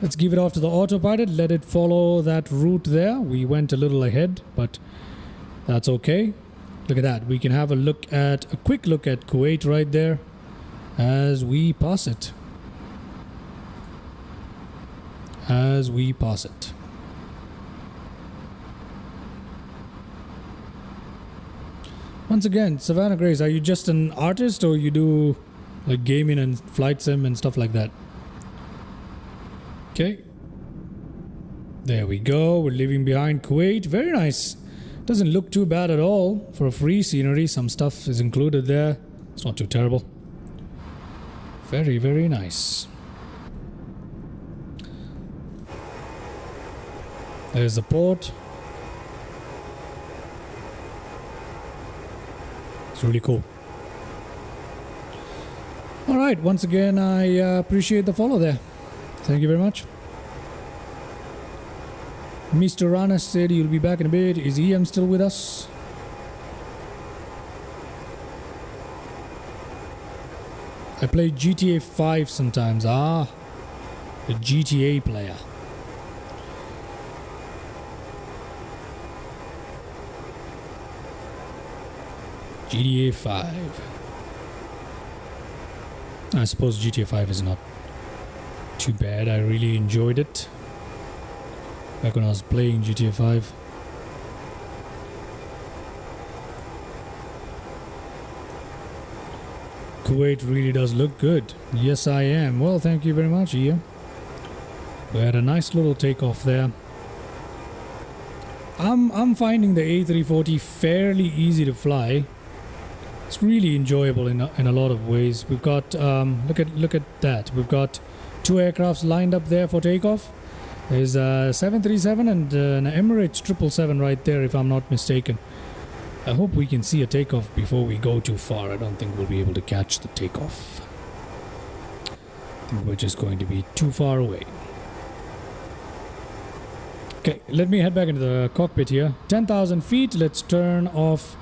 let's give it off to the autopilot. Let it follow that route there. We went a little ahead, but that's okay. Look at that. We can have a quick look at Kuwait right there as we pass it. As we pass it. Once again, Savannah Grace, are you just an artist, or you do like gaming and flight sim and stuff like that? Okay. There we go. We're leaving behind Kuwait. Very nice. Doesn't look too bad at all for a free scenery. Some stuff is included there. It's not too terrible. Very, very nice. There's the port. It's really cool. Alright, once again, I appreciate the follow there. Thank you very much. Mr. Rana said he'll be back in a bit. Is EM still with us? I play GTA 5 sometimes. Ah, a GTA player. GTA 5. I suppose GTA 5 is not too bad. I really enjoyed it back when I was playing GTA 5. Kuwait really does look good. Yes, I am. Well, thank you very much, Ian. We had a nice little takeoff there. I'm finding the A340 fairly easy to fly. It's really enjoyable in a lot of ways. We've got look at that. We've got Two aircrafts lined up there for takeoff. There's a 737 and an Emirates 777 right there, if I'm not mistaken. I hope we can see a takeoff before we go too far. I don't think we'll be able to catch the takeoff. I think we're just going to be too far away. Okay, let me head back into the cockpit here. 10,000 feet. Let's turn off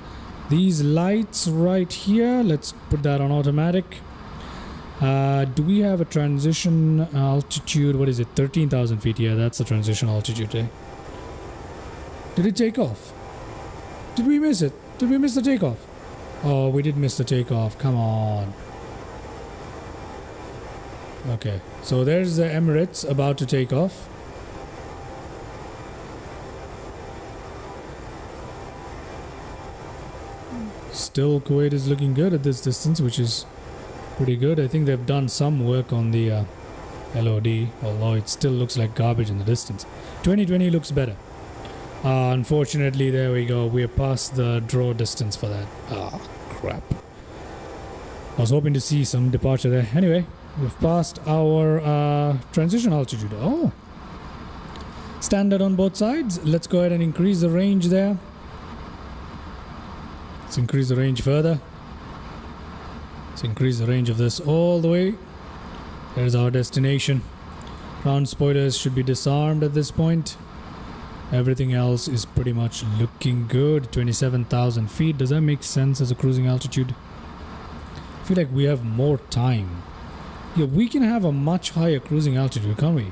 these lights right here. Let's put that on automatic. Do we have a transition altitude? What is it? 13,000 feet. Yeah, that's the transition altitude. Eh? Did it take off? Did we miss it? Did we miss the takeoff? Oh, we did miss the takeoff. Come on. Okay, so there's the Emirates about to take off. Still, Kuwait is looking good at this distance, which is pretty good. I think they've done some work on the LOD, although it still looks like garbage in the distance. 2020 looks better. Unfortunately, there we go. We're past the draw distance for that. Ah, crap. I was hoping to see some departure there. Anyway, we've passed our transition altitude. Oh, standard on both sides. Let's go ahead and increase the range there. Let's increase the range further. Let's increase the range of this all the way. There's our destination. Ground spoilers should be disarmed at this point. Everything else is pretty much looking good. 27,000 feet. Does that make sense as a cruising altitude? I feel like we have more time. Yeah, we can have a much higher cruising altitude, can't we?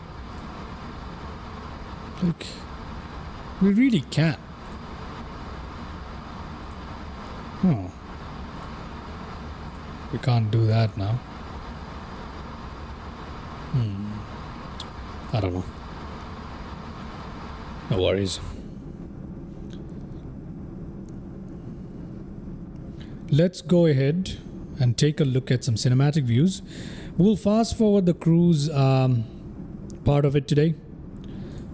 Like, we really can. Oh. We can't do that now. I don't know. No worries. Let's go ahead and take a look at some cinematic views. We'll fast forward the cruise part of it today.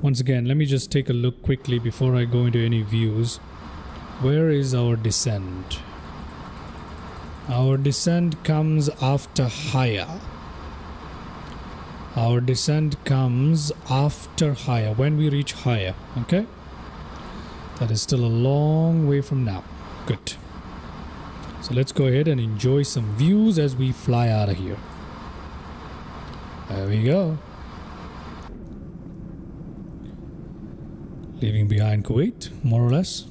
Once again, let me just take a look quickly before I go into any views. Where is our descent? Our descent comes after higher. Our descent comes after higher, when we reach higher, okay? That is still a long way from now. Good. So let's go ahead and enjoy some views as we fly out of here. There we go. Leaving behind Kuwait, more or less.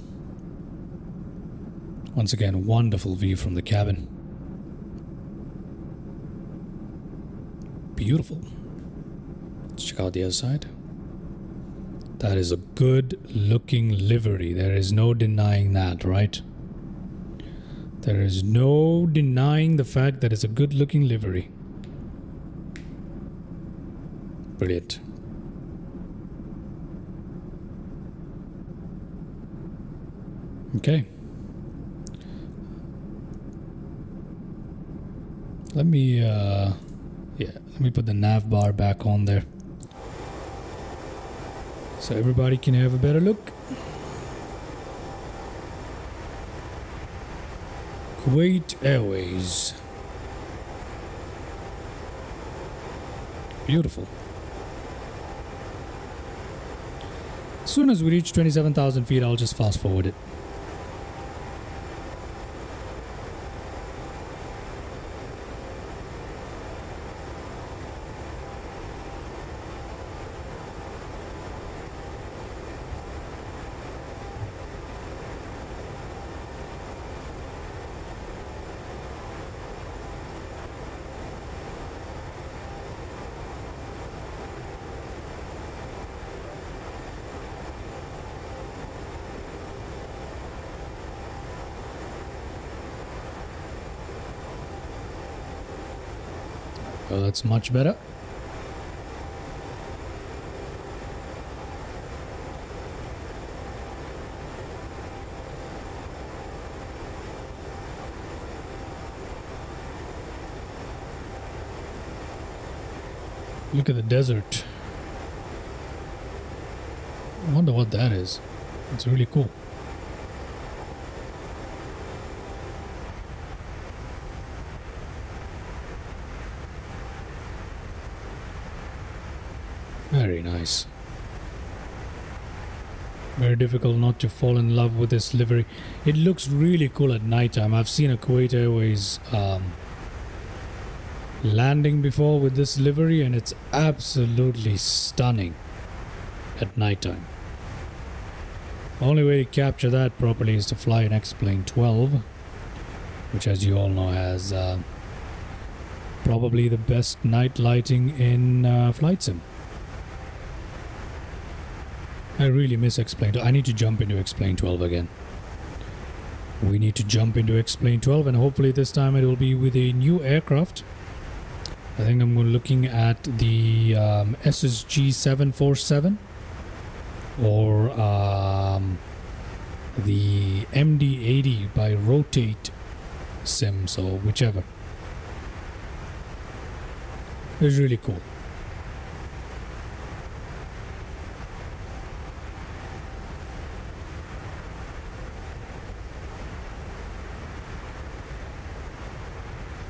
Once again, wonderful view from the cabin. Beautiful. Let's check out the other side. That is a good looking livery. There is no denying that, right? There is no denying the fact that it's a good looking livery. Brilliant. Okay. Let me put the nav bar back on there so everybody can have a better look. Kuwait Airways. Beautiful. As soon as we reach 27,000 feet, I'll just fast forward it. Well, that's much better. Look at the desert. I wonder what that is. It's really cool. Very nice. Very difficult not to fall in love with this livery. It looks really cool at nighttime. I've seen a Kuwait Airways landing before with this livery, and it's absolutely stunning at nighttime. The only way to capture that properly is to fly an X-Plane 12, which, as you all know, has probably the best night lighting in flight sim. I really miss X-Plane 12. I need to jump into X-Plane 12 again. We need to jump into X-Plane 12, and hopefully this time it will be with a new aircraft. I think I'm looking at the SSG 747 or the MD-80 by Rotate Sim, so whichever. It's really cool.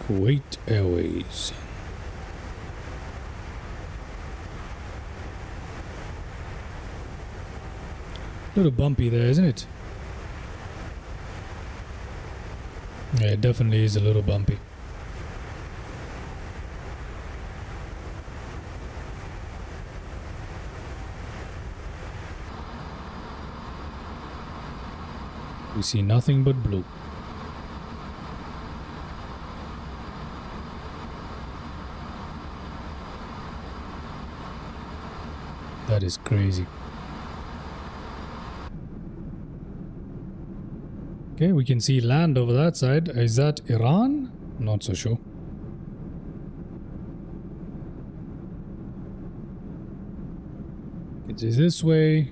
Kuwait Airways. A little bumpy there, isn't it? Yeah, it definitely is a little bumpy. We see nothing but blue. That is crazy. Okay, we can see land over that side. Is that Iran? Not so sure. It is this way.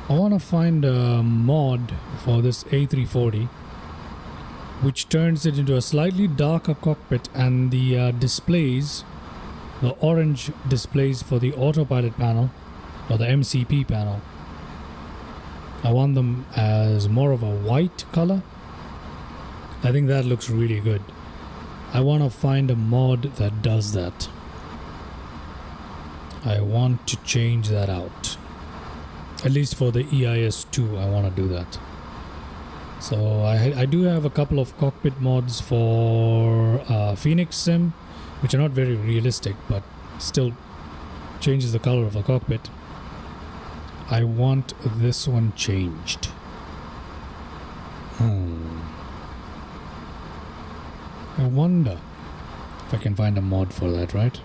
I want to find a mod for this A340 which turns it into a slightly darker cockpit, and the displays, the orange displays for the autopilot panel or the MCP panel, I want them as more of a white color. I think that looks really good. I want to find a mod that does that. I want to change that out. At least for the EIS2, I want to do that. So I do have a couple of cockpit mods for Phoenix Sim, which are not very realistic, but still changes the color of the cockpit. I want this one changed. I wonder if I can find a mod for that, right?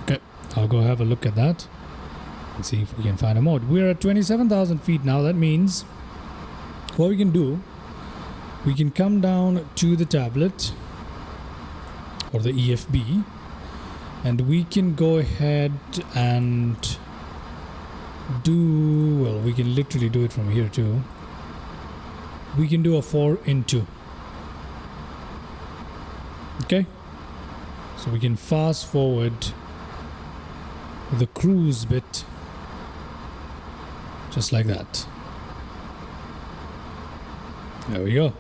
Okay, I'll go have a look at that and see if we can find a mod. We're at 27,000 feet now. That means what we can do, we can come down to the tablet or the EFB, and we can go ahead and do, well, we can literally do it from here too. We can do a 4-in-2. Okay, so we can fast forward the cruise bit just like that. There we go.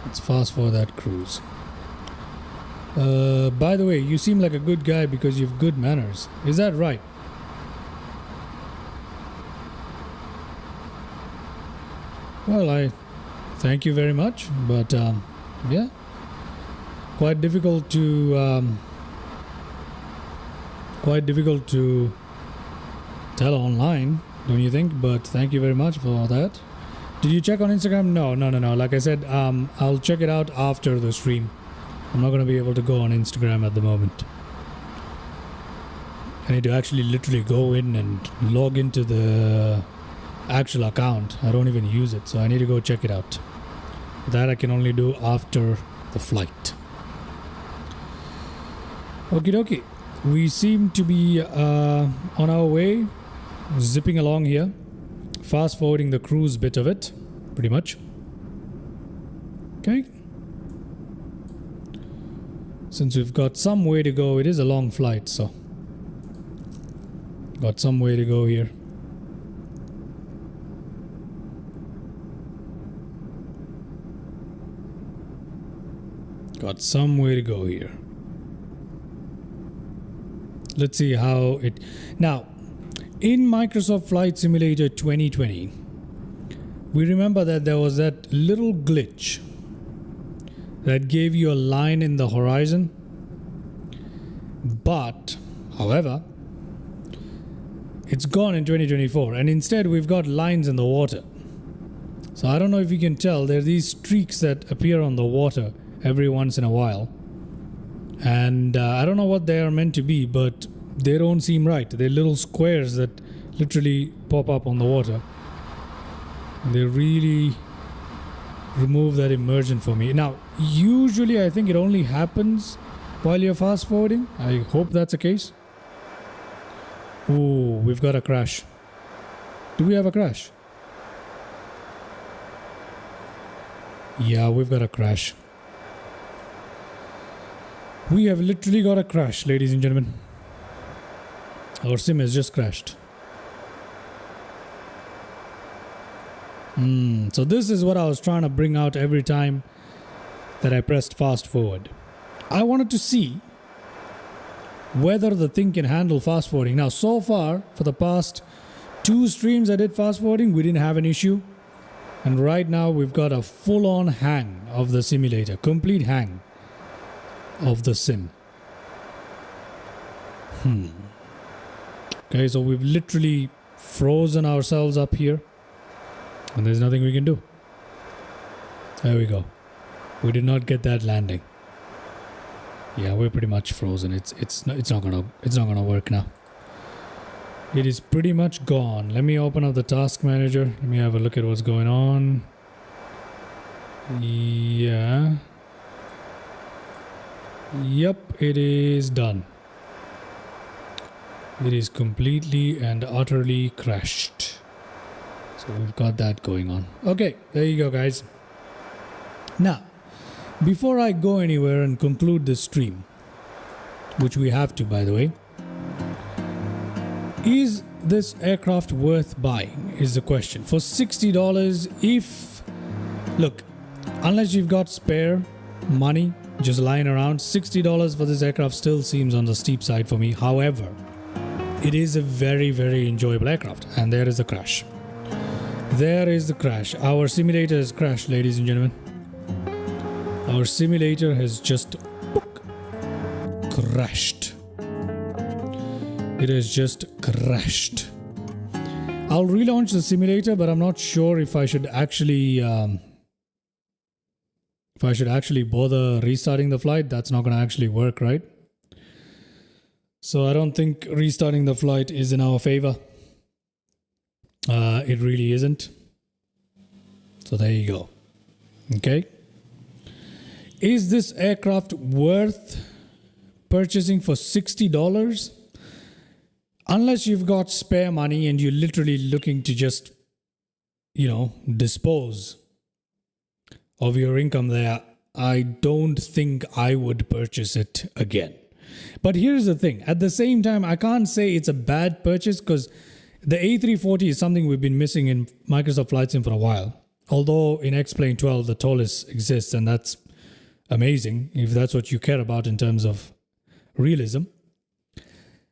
Let's fast forward that cruise. By the way, you seem like a good guy because you have good manners. Is that right? Well, I thank you very much, but yeah, quite difficult to tell online, don't you think? But thank you very much for that. Did you check on Instagram? No. Like I said, I'll check it out after the stream. I'm not going to be able to go on Instagram at the moment. I need to actually literally go in and log into the actual account. I don't even use it, so I need to go check it out. That I can only do after the flight. Okie dokie. We seem to be on our way, zipping along here, fast forwarding the cruise bit of it, pretty much. Okay. Since we've got some way to go, it is a long flight, so got some way to go here. Got some way to go here. Let's see how it... Now, in Microsoft Flight Simulator 2020, we remember that there was that little glitch that gave you a line in the horizon. But, however, it's gone in 2024, and instead we've got lines in the water. So I don't know if you can tell, there are these streaks that appear on the water every once in a while. And I don't know what they are meant to be, but they don't seem right. They're little squares that literally pop up on the water. And they really remove that immersion for me. Now, usually I think it only happens while you're fast forwarding. I hope that's the case. Ooh, we've got a crash. Do we have a crash? Yeah, we've got a crash. We have literally got a crash, ladies and gentlemen. Our sim has just crashed. So this is what I was trying to bring out every time that I pressed fast forward. I wanted to see whether the thing can handle fast forwarding. Now, so far, for the past 2 streams I did fast forwarding, we didn't have an issue. And right now, we've got a full-on hang of the simulator. Complete hang of the sim. Okay, so we've literally frozen ourselves up here. And there's nothing we can do. There we go. We did not get that landing. Yeah, we're pretty much frozen. It's not gonna work now. It is pretty much gone. Let me open up the task manager. Let me have a look at what's going on. Yeah. Yep, it is done. It is completely and utterly crashed. So we've got that going on. Okay, there you go, guys. Now, before I go anywhere and conclude this stream, which we have to, by the way, is this aircraft worth buying is the question. For $60, if... Look, unless you've got spare money just lying around, $60 for this aircraft still seems on the steep side for me. However, it is a very, very enjoyable aircraft. And there is the crash. There is the crash. Our simulator has crashed, ladies and gentlemen. Our simulator has just crashed. It has just crashed. I'll relaunch the simulator, but I'm not sure if I should actually bother restarting the flight. That's not going to actually work, right? So I don't think restarting the flight is in our favor. It really isn't. So there you go. Okay. Is this aircraft worth purchasing for $60? Unless you've got spare money and you're literally looking to just, dispose of your income there, I don't think I would purchase it again. But here's the thing. At the same time, I can't say it's a bad purchase because the A340 is something we've been missing in Microsoft Flight Sim for a while. Although in X-Plane 12, the TOLIS exists, and that's amazing if that's what you care about in terms of realism.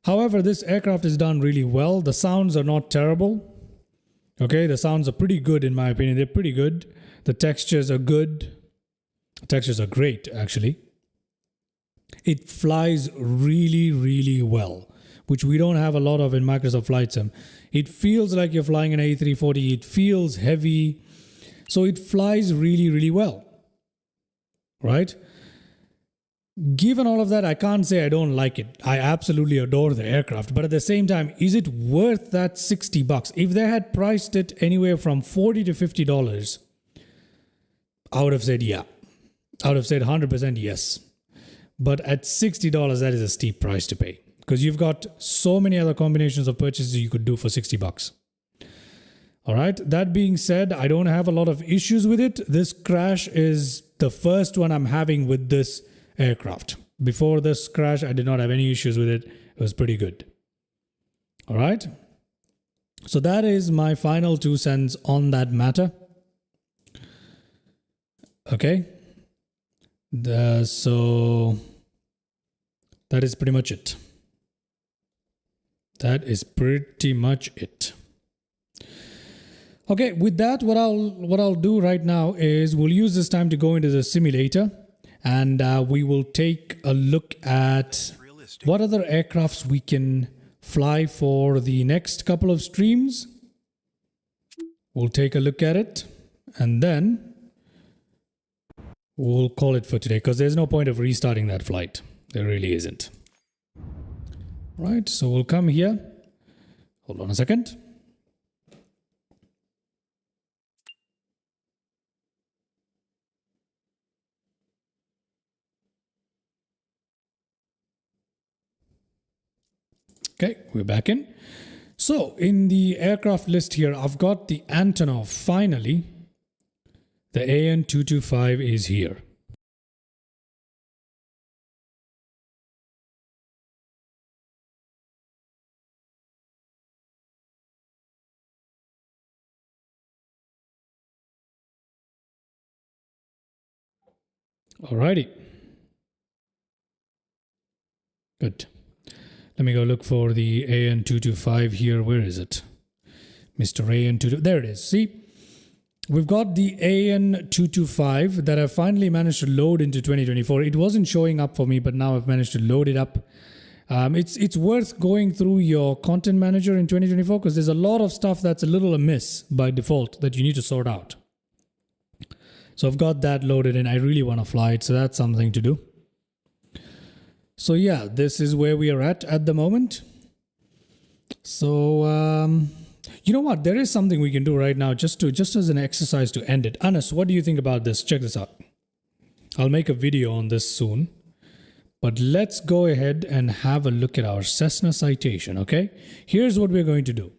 However, this aircraft is done really well. The sounds are not terrible. Okay, the sounds are pretty good in my opinion. They're pretty good. The textures are good. The textures are great, actually. It flies really, really well, which we don't have a lot of in Microsoft Flight Sim. It feels like you're flying an A340. It feels heavy. So it flies really, really well. Right? given all of that, I can't say I don't like it. I absolutely adore the aircraft. But at the same time, is it worth that $60? If they had priced it anywhere from $40 to $50, I would have said yeah. I would have said 100% yes. But at $60, that is a steep price to pay. Because you've got so many other combinations of purchases you could do for $60. All right. That being said, I don't have a lot of issues with it. This crash is the first one I'm having with this aircraft. Before this crash, I did not have any issues with it. It was pretty good. All right. So that is my final 2 cents on that matter. Okay. So that is pretty much it. That is pretty much it. Okay, with that, what I'll do right now is we'll use this time to go into the simulator, and we will take a look at what other aircrafts we can fly for the next couple of streams. We'll take a look at it, and then we'll call it for today, because there's no point of restarting that flight. There really isn't. Right, so we'll come here. Hold on a second. Okay, we're back in. So in the aircraft list here, I've got the Antonov. Finally, the AN225 is here. Alrighty. Good. Let me go look for the AN225 here. Where is it? Mr. AN225. There it is. See? We've got the AN225 that I finally managed to load into 2024. It wasn't showing up for me, but now I've managed to load it up. It's worth going through your content manager in 2024 because there's a lot of stuff that's a little amiss by default that you need to sort out. So I've got that loaded and I really want to fly it. So that's something to do. So yeah, this is where we are at the moment. So, you know what? There is something we can do right now just as an exercise to end it. Anas, what do you think about this? Check this out. I'll make a video on this soon. But let's go ahead and have a look at our Cessna citation, okay? Here's what we're going to do.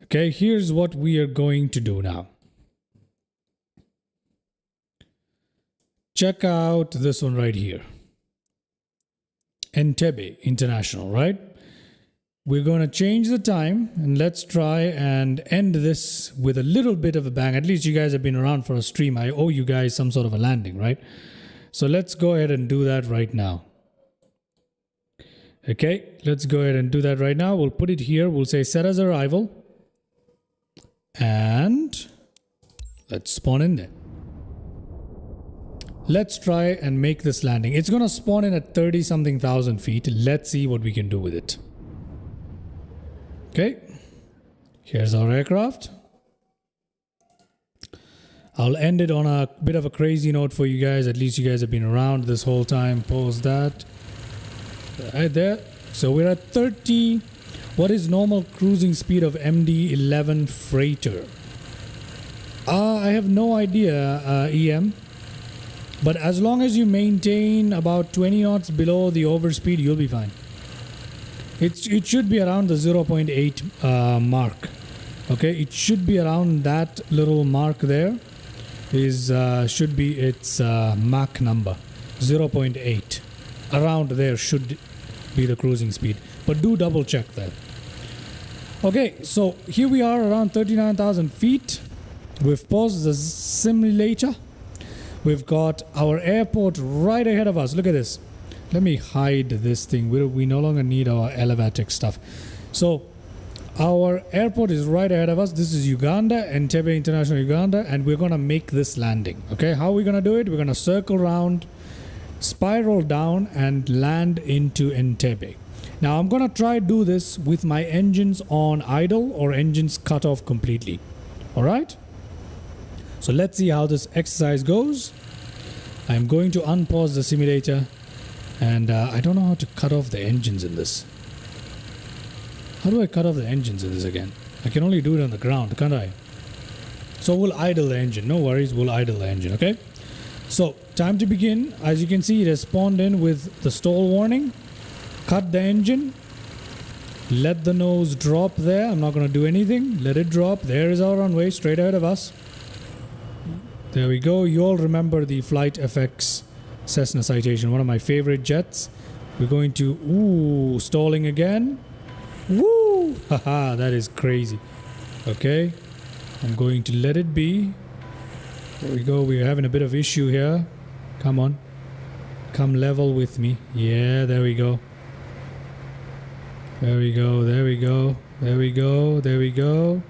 Okay, here's what we are going to do now. Check out this one right here. Entebbe International, right? We're going to change the time and let's try and end this with a little bit of a bang. At least you guys have been around for a stream. I owe you guys some sort of a landing, right? So let's go ahead and do that right now. Okay, let's go ahead and do that right now. We'll put it here. We'll say set as arrival. And let's spawn in there. Let's try and make this landing. It's going to spawn in at 30-something thousand feet. Let's see what we can do with it. Okay, here's our aircraft. I'll end it on a bit of a crazy note for you guys. At least you guys have been around this whole time. Pause that. Right there. So we're at 30. What is normal cruising speed of MD-11 freighter? I have no idea, EM. But as long as you maintain about 20 knots below the overspeed, you'll be fine. It should be around the 0.8 mark. Okay, it should be around that little mark there. Should be its Mach number, 0.8. Around there should be the cruising speed. But do double check that. Okay, so here we are around 39,000 feet. We've paused the simulator. We've got our airport right ahead of us. Look at this. Let me hide this thing. We no longer need our Elevatic stuff. So our airport is right ahead of us. This is Uganda, Entebbe International Uganda, and we're going to make this landing. Okay, how are we going to do it? We're going to circle around, spiral down, and land into Entebbe. Now I'm going to try to do this with my engines on idle or engines cut off completely. All right? So let's see how this exercise goes. I'm going to unpause the simulator, and I don't know how to cut off the engines in this. How do I cut off the engines in this again? I can only do it on the ground, can't I? So we'll idle the engine. No worries, we'll idle the engine, okay? So, time to begin. As you can see, it has spawned in with the stall warning. Cut the engine. Let the nose drop there. I'm not going to do anything. Let it drop. There is our runway straight ahead of us. There we go. You all remember the Flight FX Cessna Citation, one of my favorite jets. We're going to... Ooh, stalling again. Woo! Haha, that is crazy. Okay. I'm going to let it be. There we go. We're having a bit of issue here. Come on. Come level with me. Yeah, there we go. There we go. There we go. There we go. There we go.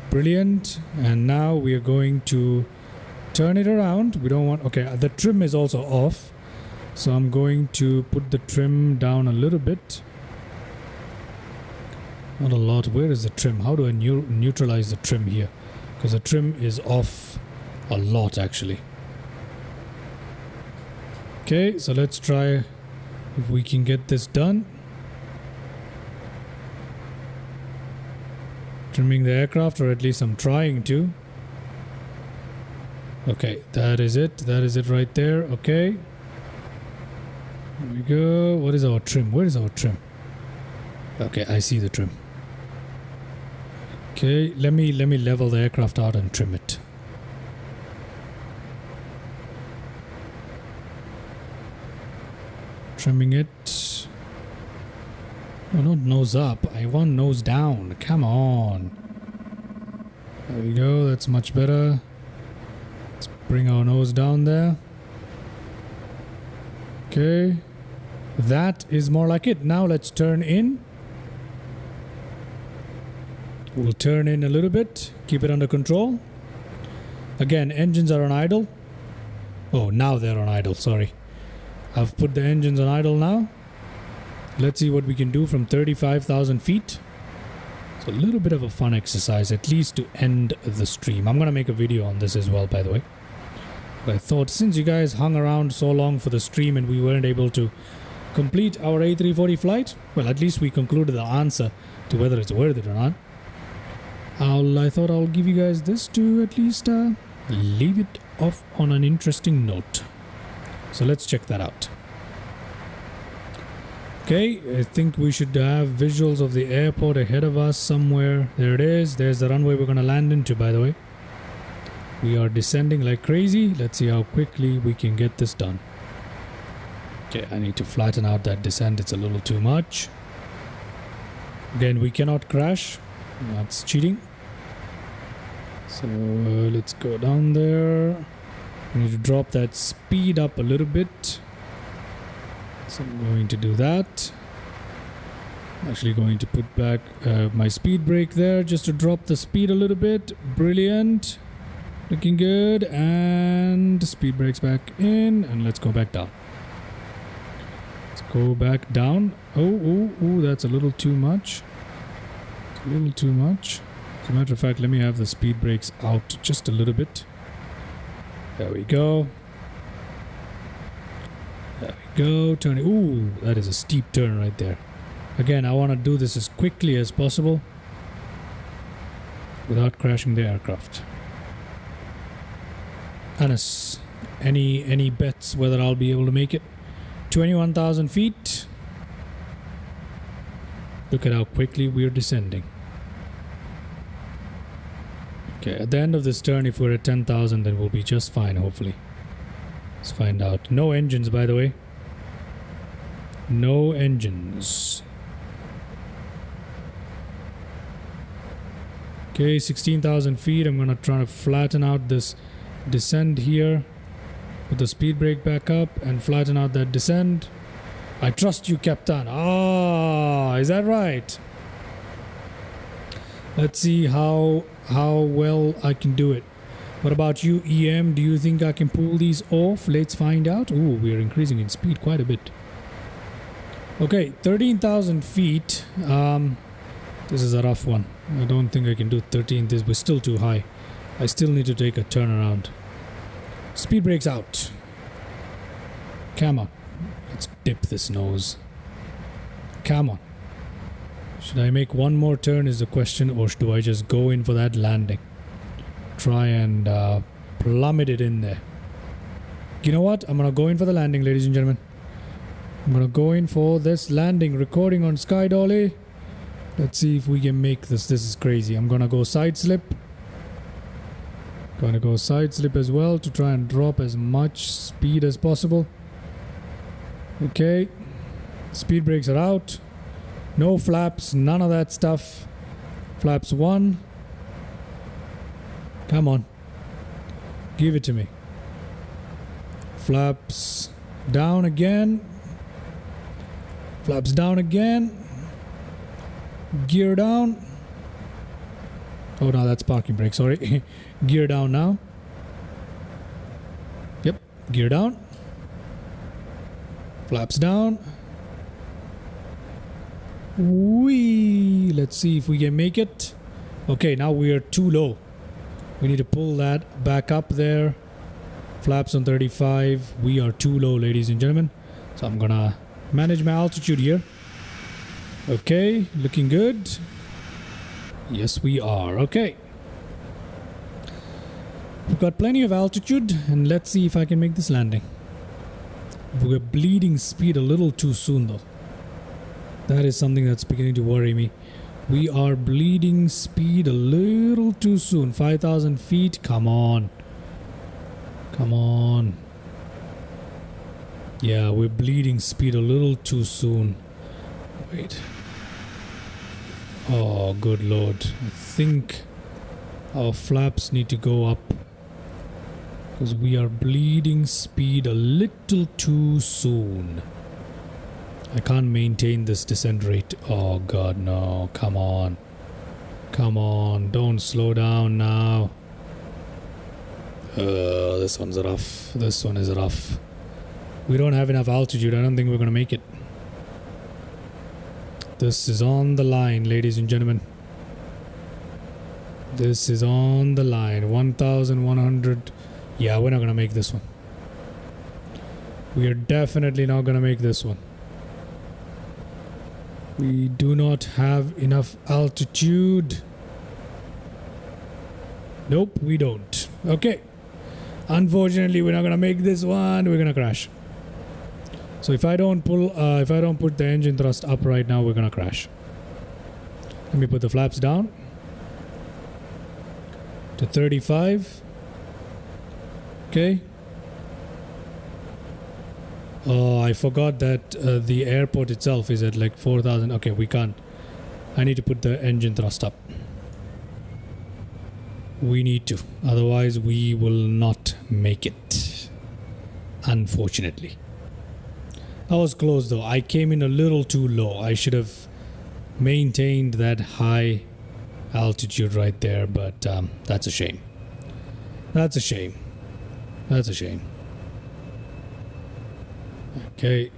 Brilliant. And now we are going to turn it around. We don't want... Okay, the trim is also off. So I'm going to put the trim down a little bit. Not a lot. Where is the trim? How do I neutralize the trim here? Because the trim is off a lot actually. Okay, so let's try if we can get this done. Trimming the aircraft, or at least I'm trying to. Okay, that is it. That is it right there. Okay. There we go. What is our trim? Where is our trim? Okay, I see the trim. Okay, let me level the aircraft out and trim it. Trimming it. No, not nose up. I want nose down. Come on. There we go. That's much better. Let's bring our nose down there. Okay. That is more like it. Now let's turn in. We'll turn in a little bit. Keep it under control. Again, engines are on idle. Oh, now they're on idle. Sorry. I've put the engines on idle now. Let's see what we can do from 35,000 feet. It's a little bit of a fun exercise, at least to end the stream. I'm going to make a video on this as well, by the way. But I thought since you guys hung around so long for the stream and we weren't able to complete our A340 flight, well, at least we concluded the answer to whether it's worth it or not. I thought I'll give you guys this to at least leave it off on an interesting note. So let's check that out. Okay, I think we should have visuals of the airport ahead of us somewhere. There it is. There's the runway we're going to land into, by the way. We are descending like crazy. Let's see how quickly we can get this done. Okay, I need to flatten out that descent. It's a little too much. Again, we cannot crash. That's cheating. So let's go down there. We need to drop that speed up a little bit. So I'm going to do that. I'm actually going to put back my speed brake there just to drop the speed a little bit. Brilliant. Looking good. And speed brakes back in. And let's go back down. Let's go back down. Oh, that's a little too much. It's a little too much. As a matter of fact, let me have the speed brakes out just a little bit. There we go. There we go. Turning. Ooh, that is a steep turn right there. Again, I want to do this as quickly as possible without crashing the aircraft. Anas, any bets whether I'll be able to make it? 21,000 feet. Look at how quickly we're descending. Okay, at the end of this turn, if we're at 10,000, then we'll be just fine, hopefully. Let's find out. No engines, by the way. No engines. Okay, 16,000 feet. I'm gonna try to flatten out this descent here. Put the speed brake back up and flatten out that descent. I trust you, Captain. Ah, is that right? Let's see how well I can do it. What about you, EM? Do you think I can pull these off? Let's find out. Ooh, we're increasing in speed quite a bit. Okay, 13,000 feet. This is a rough one. I don't think I can do 13. This was still too high. I still need to take a turnaround. Speed brakes out. Come on. Let's dip this nose. Come on. Should I make one more turn is the question, or do I just go in for that landing? Try and plummet it in there. You know what? I'm going to go in for the landing, ladies and gentlemen. I'm going to go in for this landing. Recording on Sky Dolly. Let's see if we can make this. This is crazy. I'm going to go side slip. Going to go side slip as well to try and drop as much speed as possible. Okay. Speed brakes are out. No flaps. None of that stuff. Flaps 1. Come on. Give it to me. Flaps down again. Flaps down again. Gear down. Oh no, that's parking brake, sorry. Gear down now. Yep, gear down. Flaps down. Whee! Let's see if we can make it. Okay, now we are too low. We need to pull that back up there. Flaps on 35. We are too low, ladies and gentlemen. So I'm gonna manage my altitude here. Okay, looking good. Yes, we are. Okay. We've got plenty of altitude, and let's see if I can make this landing. We're bleeding speed a little too soon, though. That is something that's beginning to worry me. We are bleeding speed a little too soon. 5,000 feet. Come on. Come on. Yeah, we're bleeding speed a little too soon. Wait. Oh, good lord. I think our flaps need to go up. Because we are bleeding speed a little too soon. I can't maintain this descent rate. Oh god, no. Come on. Come on. Don't slow down now. This one's rough. This one is rough. We don't have enough altitude. I don't think we're going to make it. This is on the line, ladies and gentlemen. This is on the line. 1,100. Yeah, we're not going to make this one. We are definitely not going to make this one. We do not have enough altitude. Nope, we don't. Okay. Unfortunately, we're not going to make this one. We're going to crash. So if I don't put the engine thrust up right now, we're going to crash. Let me put the flaps down to 35. Okay. Oh, I forgot that the airport itself is at like 4,000. Okay, we can't. I need to put the engine thrust up. We need to. Otherwise, we will not make it. Unfortunately. I was close though. I came in a little too low. I should have maintained that high altitude right there, but that's a shame. That's a shame. That's a shame. Okay.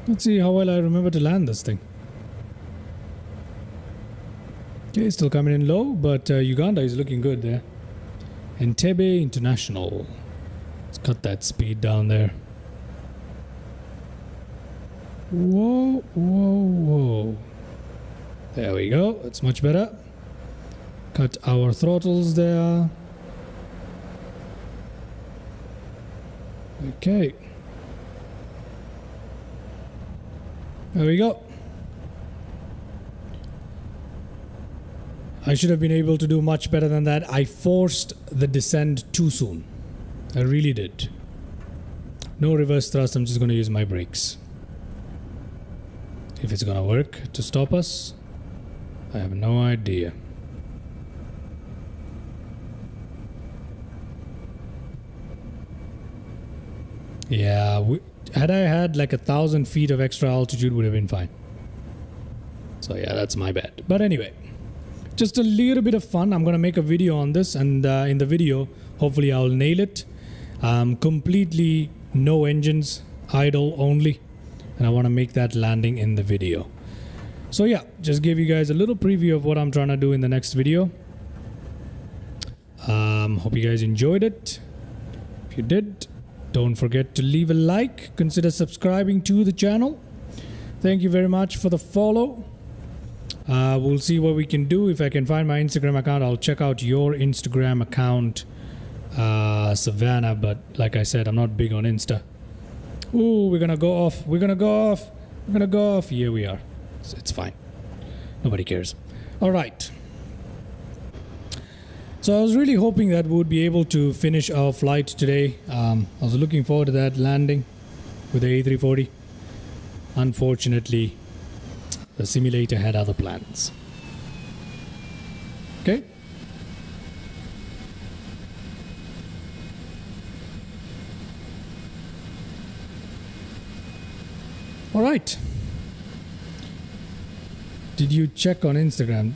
Let's see how well I remember to land this thing. Okay, still coming in low, but Uganda is looking good there. Entebbe International. Let's cut that speed down there. Whoa, whoa, whoa. There we go. That's much better. Cut our throttles there. Okay. There we go. I should have been able to do much better than that. I forced the descent too soon. I really did. No reverse thrust. I'm just going to use my brakes. If it's going to work to stop us, I have no idea. Yeah, had I had like 1,000 feet of extra altitude, would have been fine. So yeah, that's my bad. But anyway, just a little bit of fun. I'm going to make a video on this, and in the video, hopefully I'll nail it. Completely no engines, idle only. And I want to make that landing in the video. So yeah, just give you guys a little preview of what I'm trying to do in the next video. Hope you guys enjoyed it. If you did, Don't forget to leave a like. Consider subscribing to the channel. Thank you very much for the follow. We'll see what we can do. If I can find my Instagram account, I'll check out your Instagram account, Savannah. But like I said, I'm not big on Insta. Ooh, we're gonna go off. We're gonna go off. We're gonna go off. Here we are. It's fine. Nobody cares. All right. So I was really hoping that we would be able to finish our flight today. I was looking forward to that landing with the A340. Unfortunately, the simulator had other plans. Okay. All right. Did you check on Instagram?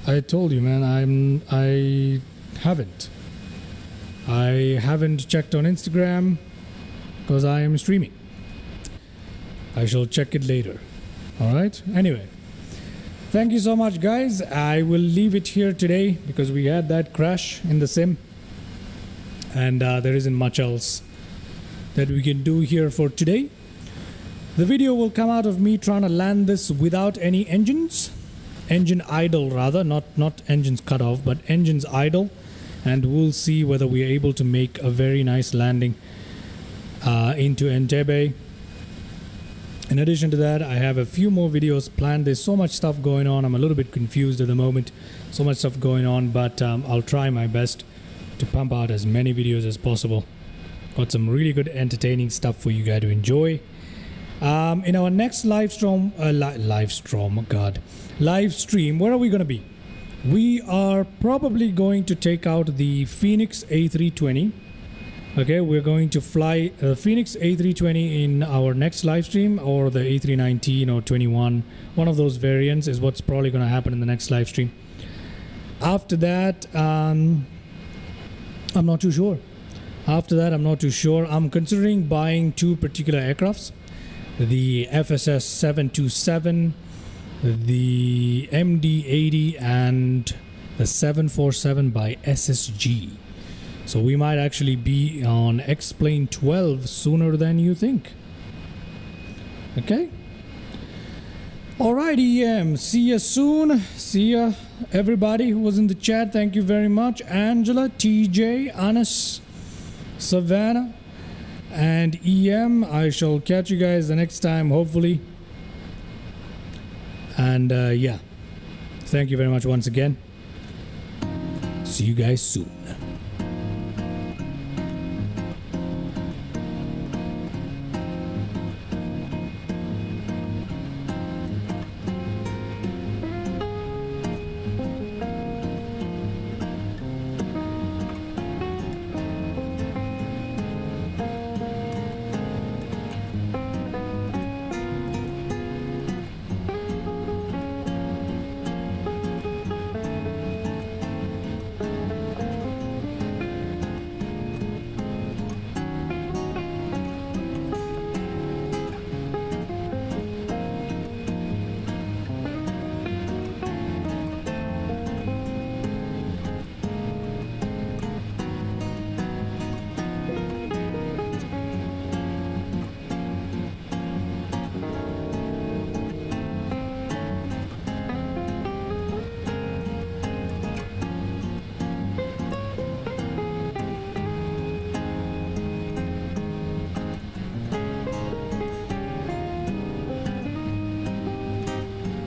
I told you, man, I haven't checked on Instagram because I am streaming. I shall check it later. All right. Anyway, thank you so much, guys. I will leave it here today because we had that crash in the sim, and there isn't much else that we can do here for today. The video will come out of me trying to land this without any engine idle rather, not engines cut off, but engines idle, and we'll see whether we are able to make a very nice landing into Entebbe. In addition to that, I have a few more videos planned. There's so much stuff going on. I'm a little bit confused at the moment. So much stuff going on, but I'll try my best to pump out as many videos as possible. Got some really good entertaining stuff for you guys to enjoy. In our next live stream, where are we going to be? We are probably going to take out the Phoenix A320. Okay, we're going to fly the Phoenix A320 in our next live stream, or the A319 or 21. One of those variants is what's probably going to happen in the next live stream. After that, I'm not too sure. I'm considering buying two particular aircrafts. The FSS 727, the MD-80, and the 747 by SSG. So we might actually be on X-Plane 12 sooner than you think. Okay. Alright, EM. See you soon. See ya, everybody who was in the chat. Thank you very much. Angela, TJ, Anas, Savannah, and EM. I shall catch you guys the next time, hopefully. And yeah, thank you very much once again. See you guys soon.